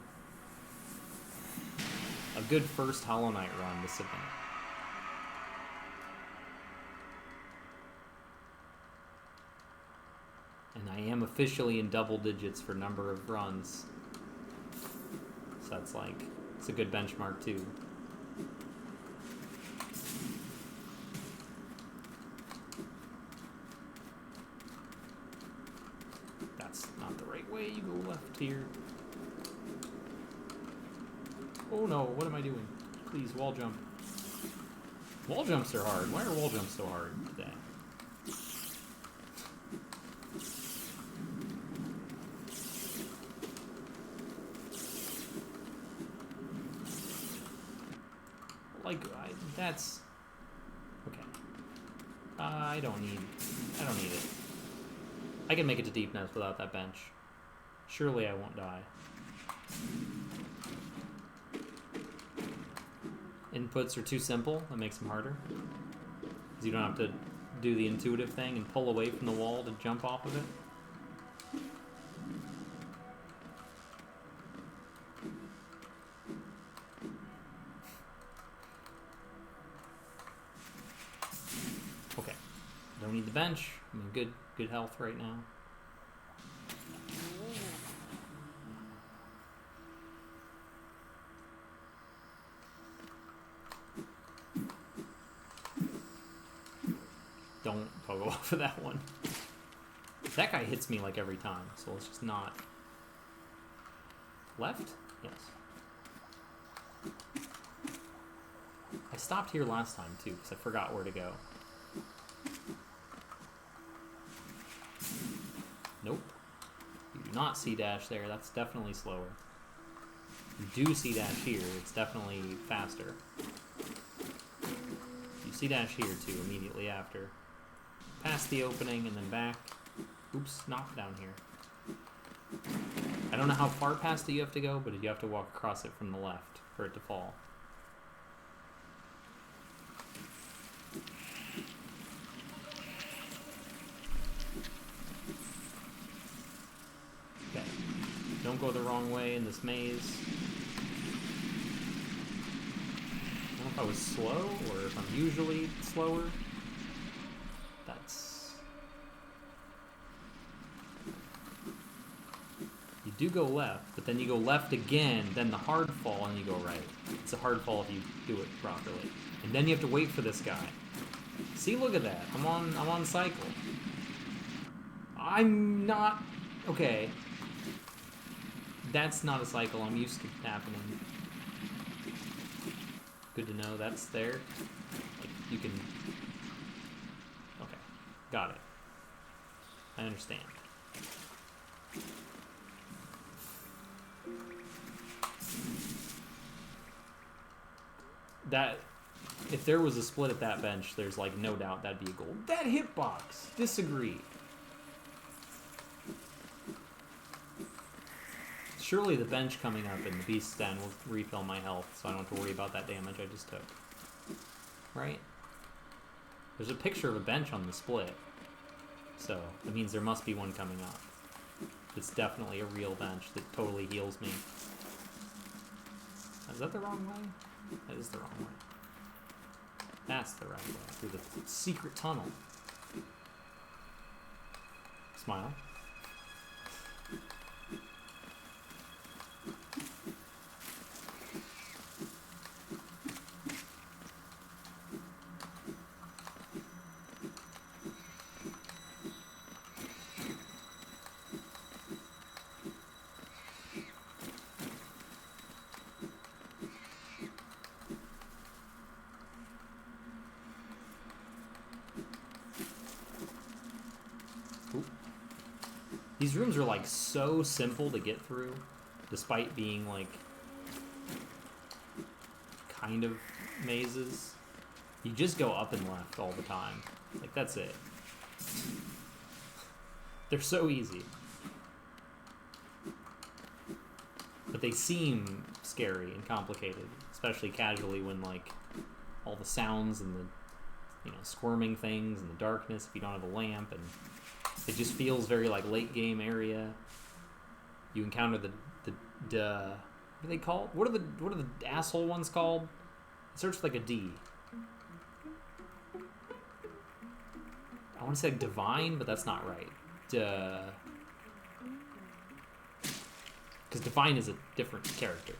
first Hollow Knight run to submit. And I am officially in double digits for number of runs. So that's like, it's a good benchmark too. That's not the right way, you go left here. Oh no, what am I doing? Please, wall jump. Wall jumps are hard. Why are wall jumps so hard today? That's okay. I don't need it. I can make it to deepness without that bench. Surely I won't die. inputs are too simple. That makes them harder. Because you don't have to do the intuitive thing and pull away from the wall to jump off of it. Okay. Don't need the bench. I'm in good health right now. Don't go off of that one. That guy hits me like every time, so let's just not. Left? Yes. I stopped here last time too, because I forgot where to go. Nope. You do not see dash there, that's definitely slower. You do see dash here, it's definitely faster. You see dash here too, immediately after. Past the opening and then back. Oops, not down here. I don't know how far past it you have to go, but you have to walk across it from the left for it to fall. Okay. Don't go the wrong way in this maze. I don't know if I was slow or if I'm usually slower. You do go left, but then you go left again, then the hard fall, and you go right. It's a hard fall if you do it properly. And then you have to wait for this guy. See, look at that. I'm on cycle. I'm not... Okay. That's not a cycle I'm used to happening. Good to know that's there. Like, you can... Okay. Got it. I understand. That, if there was a split at that bench, there's like no doubt that'd be a goal. That hitbox! Disagree. Surely the bench coming up in the Beast's Den will refill my health, so I don't have to worry about that damage I just took. Right? There's a picture of a bench on the split, so it means there must be one coming up. It's definitely a real bench that totally heals me. Is that the wrong way? That is the wrong way. That's the right way. Through the secret tunnel. Smile. These rooms are like so simple to get through, despite being like kind of mazes. You just go up and left all the time. Like, that's it. They're so easy. But they seem scary and complicated, especially casually when like all the sounds and the, you know, squirming things and the darkness if you don't have a lamp, and it just feels very like late game area. You encounter the what are they called? What are the asshole ones called? It starts with like a D. I want to say divine, but that's not right. Because divine is a different character.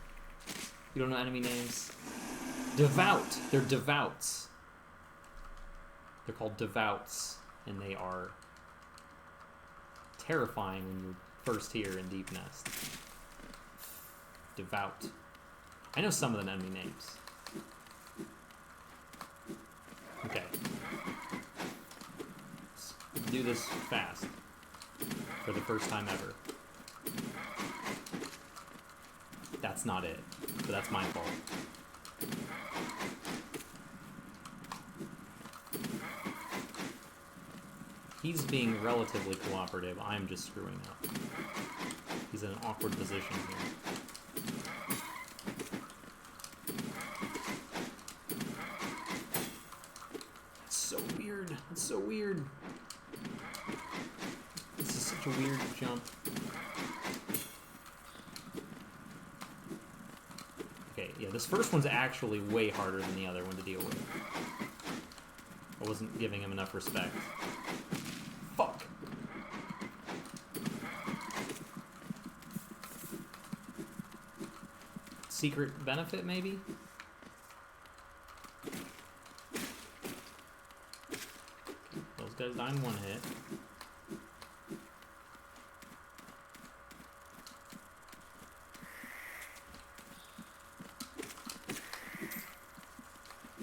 You don't know enemy names? Devout. They're devouts. They're called devouts, and they are terrifying when you're first here in Deep Nest. Devout. I know some of the enemy names. Okay. Let's do this fast. For the first time ever. That's not it. But that's my fault. He's being relatively cooperative. I'm just screwing up. He's in an awkward position here. It's so weird. This is such a weird jump. Okay, yeah, this first one's actually way harder than the other one to deal with. I wasn't giving him enough respect. Fuck! Secret benefit, maybe? Those guys die in one hit.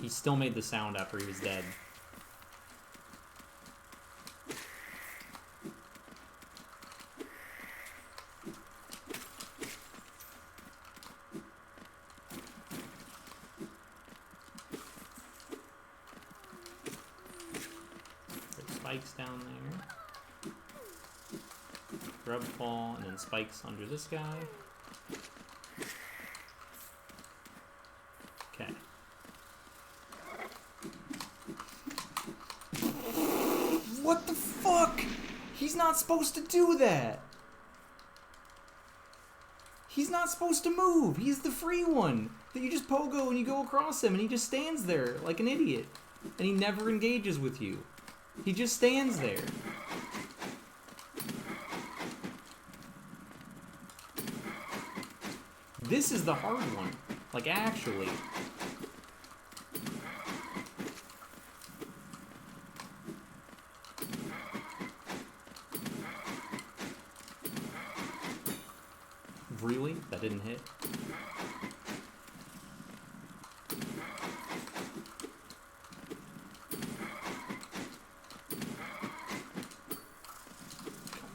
He still made the sound after he was dead. There's spikes down there. Grub fall, and then spikes under this guy. Okay. What the fuck? He's not supposed to do that. He's not supposed to move. He's the free one that you just pogo and you go across him and he just stands there like an idiot. And he never engages with you. He just stands there. This is the hard one. Like, actually. Really? That didn't hit?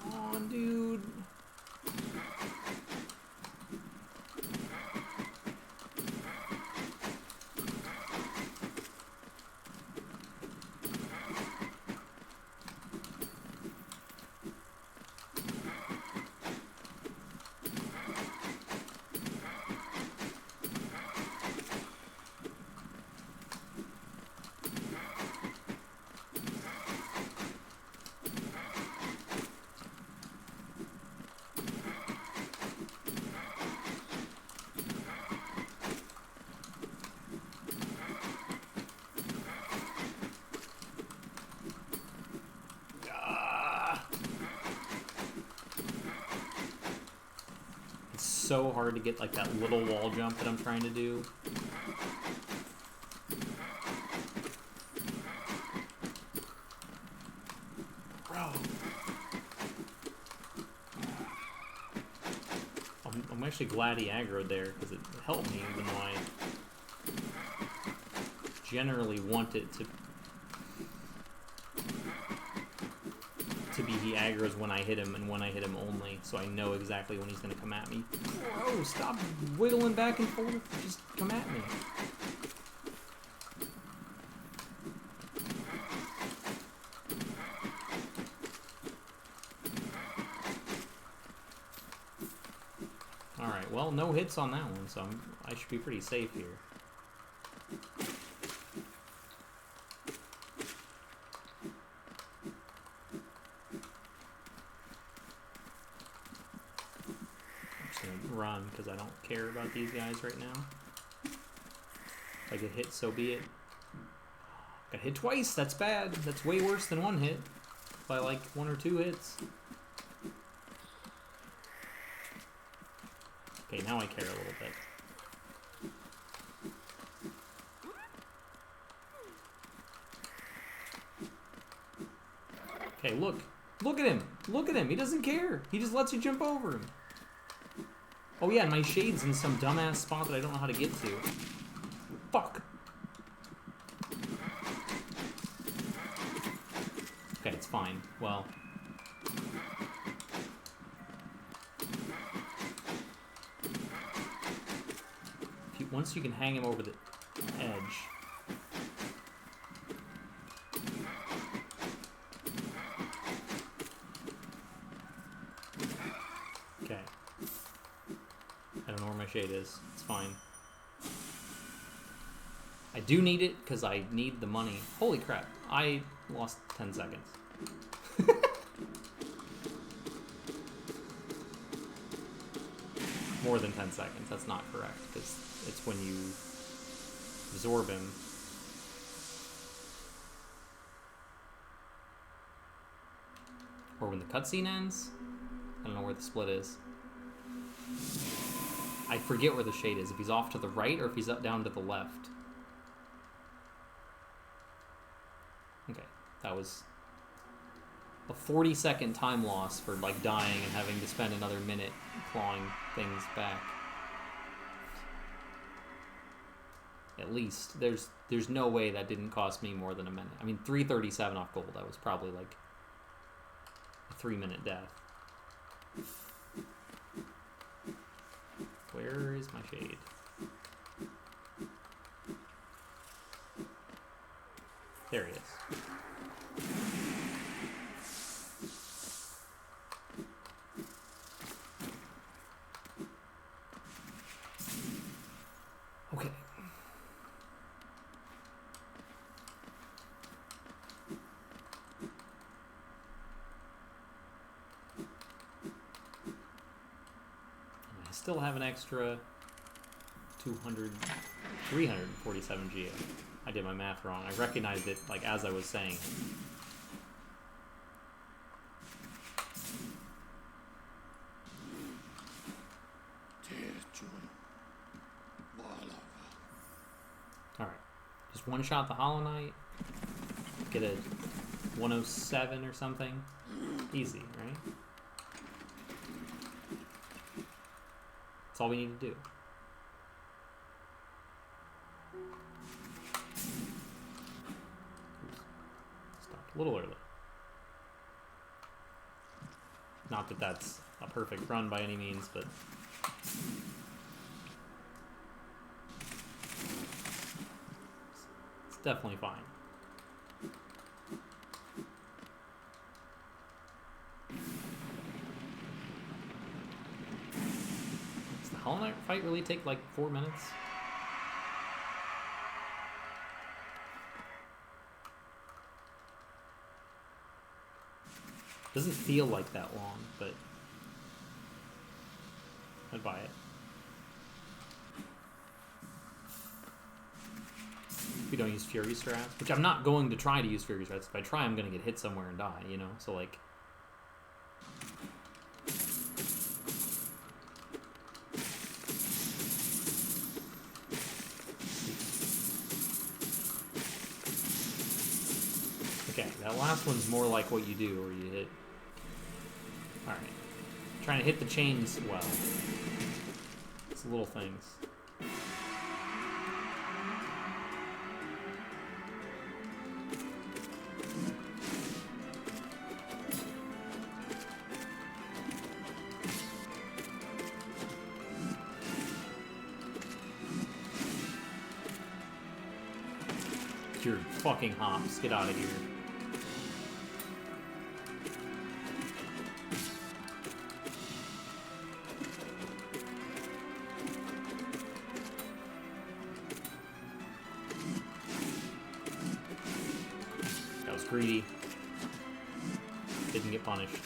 Come on, dude. So hard to get like that little wall jump that I'm trying to do. Bro. I'm actually glad he aggroed there because it helped me, even though I generally want it to be he aggroes when I hit him and when I hit him only, so I know exactly when he's going to come at me. Bro, stop wiggling back and forth. Just come at me. Alright, well, no hits on that one, so I should be pretty safe here. Run, because I don't care about these guys right now. If I get hit, so be it. Got hit twice, that's bad. That's way worse than one hit. By like 1 or 2 hits. Okay, now I care a little bit. Okay, look. Look at him. Look at him. He doesn't care. He just lets you jump over him. Oh yeah, and my shade's in some dumbass spot that I don't know how to get to. Fuck. Okay, it's fine. Well. Once you can hang him over the edge. Okay. I don't know where my shade is. It's fine. I do need it because I need the money. Holy crap. I lost 10 seconds. More than 10 seconds. That's not correct, because it's when you absorb him. Or when the cutscene ends. I don't know where the split is. I forget where the shade is. If he's off to the right or if he's up down to the left. Okay, that was a 40-second time loss for like dying and having to spend another minute clawing things back. At least there's no way that didn't cost me more than a minute. I mean, 337 off gold. That was probably like a 3-minute death. Where is my shade? There he is. Okay. I still have an extra 347 geo. I did my math wrong. I recognized it like as I was saying. Alright. Just one shot the Hollow Knight. Get a 107 or something. Easy, right? That's all we need to do. Stopped a little early. Not that that's a perfect run by any means, but it's definitely fine. Does the Hollow Knight fight really take like 4 minutes? Doesn't feel like that long, but I'd buy it. We don't use Fury strats, which I'm not going to try to use Fury strats. If I try, I'm going to get hit somewhere and die, you know? So, like... Okay, that last one's more like what you do, where you hit... Alright. Trying to hit the chains well. It's little things. Your fucking hops. Get out of here. That was greedy. Didn't get punished.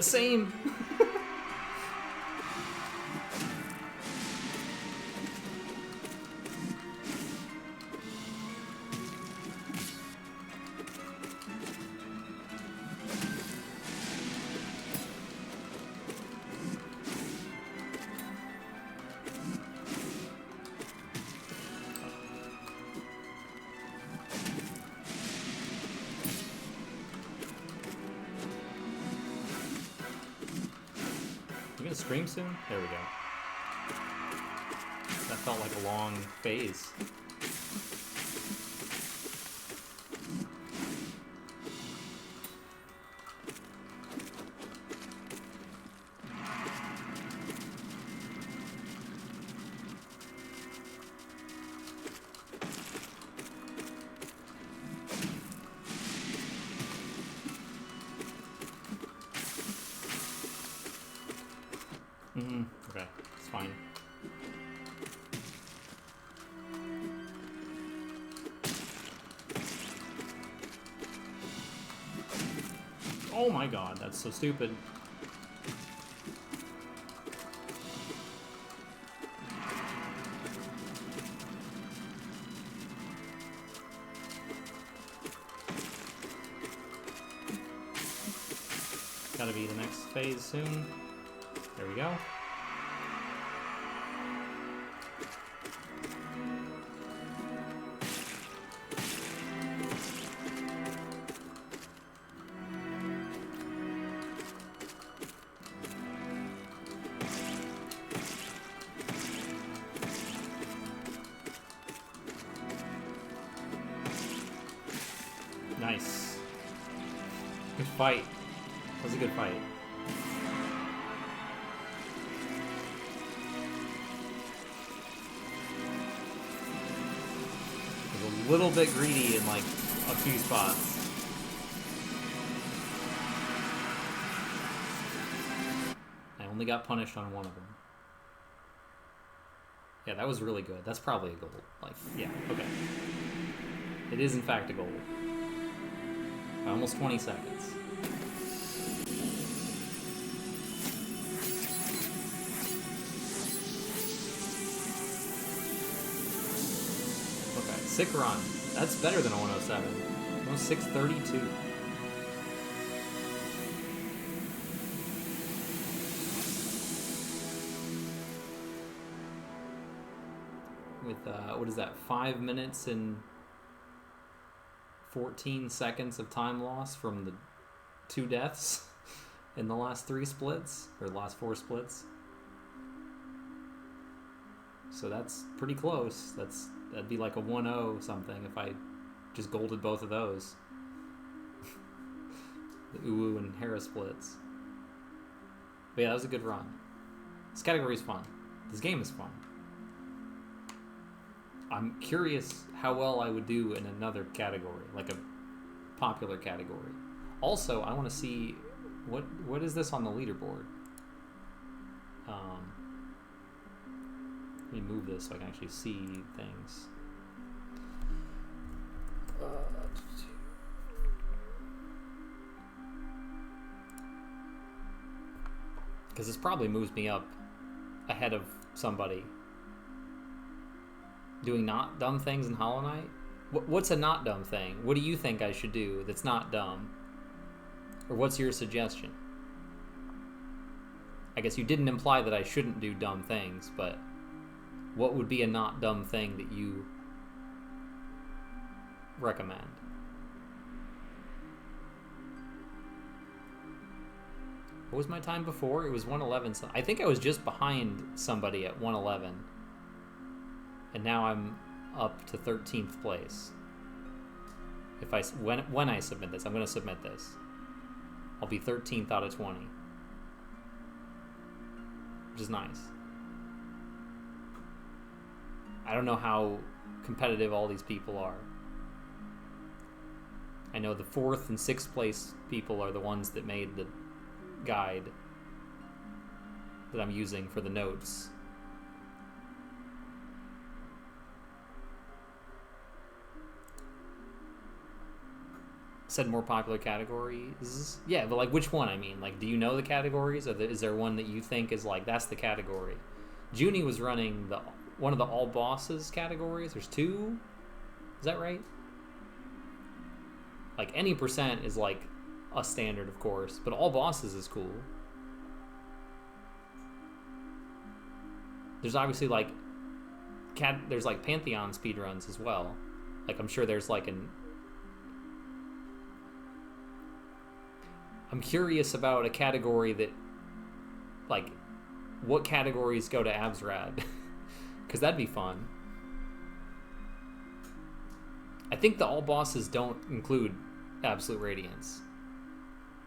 Same! Scream soon? There we go. That felt like a long phase. Okay, it's fine. Oh my god, that's so stupid. Gotta be the next phase soon. There we go. Nice. Good fight. That was a good fight. I was a little bit greedy in like a few spots. I only got punished on one of them. Yeah, that was really good. That's probably a gold. Like, yeah, okay. It is in fact a gold. Almost 20 seconds. Okay, sick run. That's better than a 107. Almost 632. With, what is that, 5 minutes and 14 seconds of time loss from the 2 deaths in the last 3 splits, or the last 4 splits. So that's pretty close. That'd be like a 1-0 something if I just golded both of those. The Uwu and Hera splits. But yeah, that was a good run. This category is fun. This game is fun. I'm curious how well I would do in another category, like a popular category. Also, I want to see what is this on the leaderboard. Let me move this so I can actually see things. Because this probably moves me up ahead of somebody doing not dumb things in Hollow Knight. What's a not dumb thing? What do you think I should do that's not dumb? Or what's your suggestion? I guess you didn't imply that I shouldn't do dumb things, but what would be a not dumb thing that you recommend? What was my time before? It was 111. I think I was just behind somebody at 111. And now I'm up to 13th place. If when I submit this, I'm going to submit this. I'll be 13th out of 20. Which is nice. I don't know how competitive all these people are. I know the 4th and 6th place people are the ones that made the guide that I'm using for the notes. Said more popular categories. Yeah, but like which one? I mean, like, do you know the categories? Or is there one that you think is like that's the category? Junie was running one of the all bosses categories. There's 2. Is that right? Like any percent is like a standard, of course, but all bosses is cool. There's obviously like there's like Pantheon speedruns as well. Like I'm sure there's like I'm curious about a category that, like, what categories go to Absrad? Because that'd be fun. I think the all bosses don't include Absolute Radiance.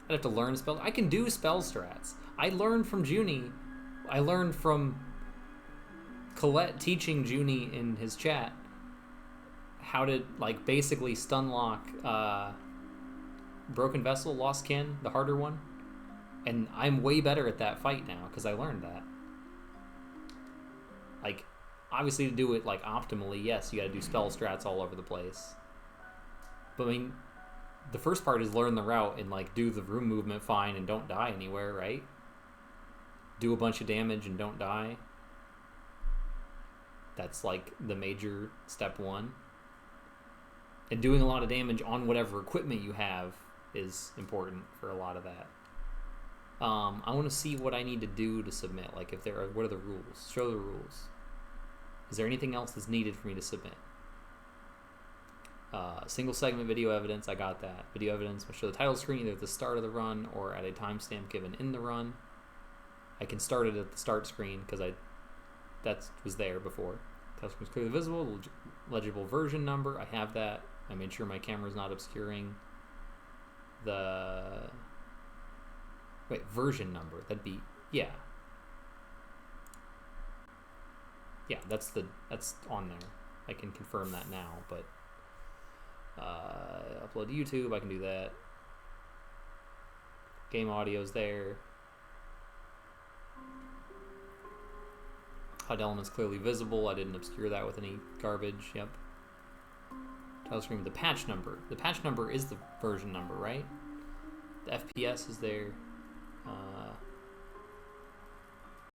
I'd have to learn spell. I can do spell strats. I learned from Junie. I learned from Colette teaching Junie in his chat how to, like, basically stun lock Broken Vessel, Lost Kin, the harder one. And I'm way better at that fight now because I learned that. Like, obviously to do it, like, optimally, yes, you gotta do spell strats all over the place. But, I mean, the first part is learn the route and like do the room movement fine and don't die anywhere, right? Do a bunch of damage and don't die. That's like the major step one. And doing a lot of damage on whatever equipment you have is important for a lot of that. I want to see what I need to do to submit. Like, if there are, what are the rules? Show the rules. Is there anything else that's needed for me to submit? Single segment video evidence, I got that. Video evidence must show the title screen either at the start of the run or at a timestamp given in the run. I can start it at the start screen because that was there before. Title screen is clearly visible. Legible version number, I have that. I made sure my camera's not obscuring the... Wait, version number, that'd be... Yeah. Yeah, that's on there. I can confirm that now, but... upload to YouTube, I can do that. Game audio's there. HUD element's clearly visible. I didn't obscure that with any garbage. Yep. Title screen with the patch number. The patch number is the version number, right? The FPS is there.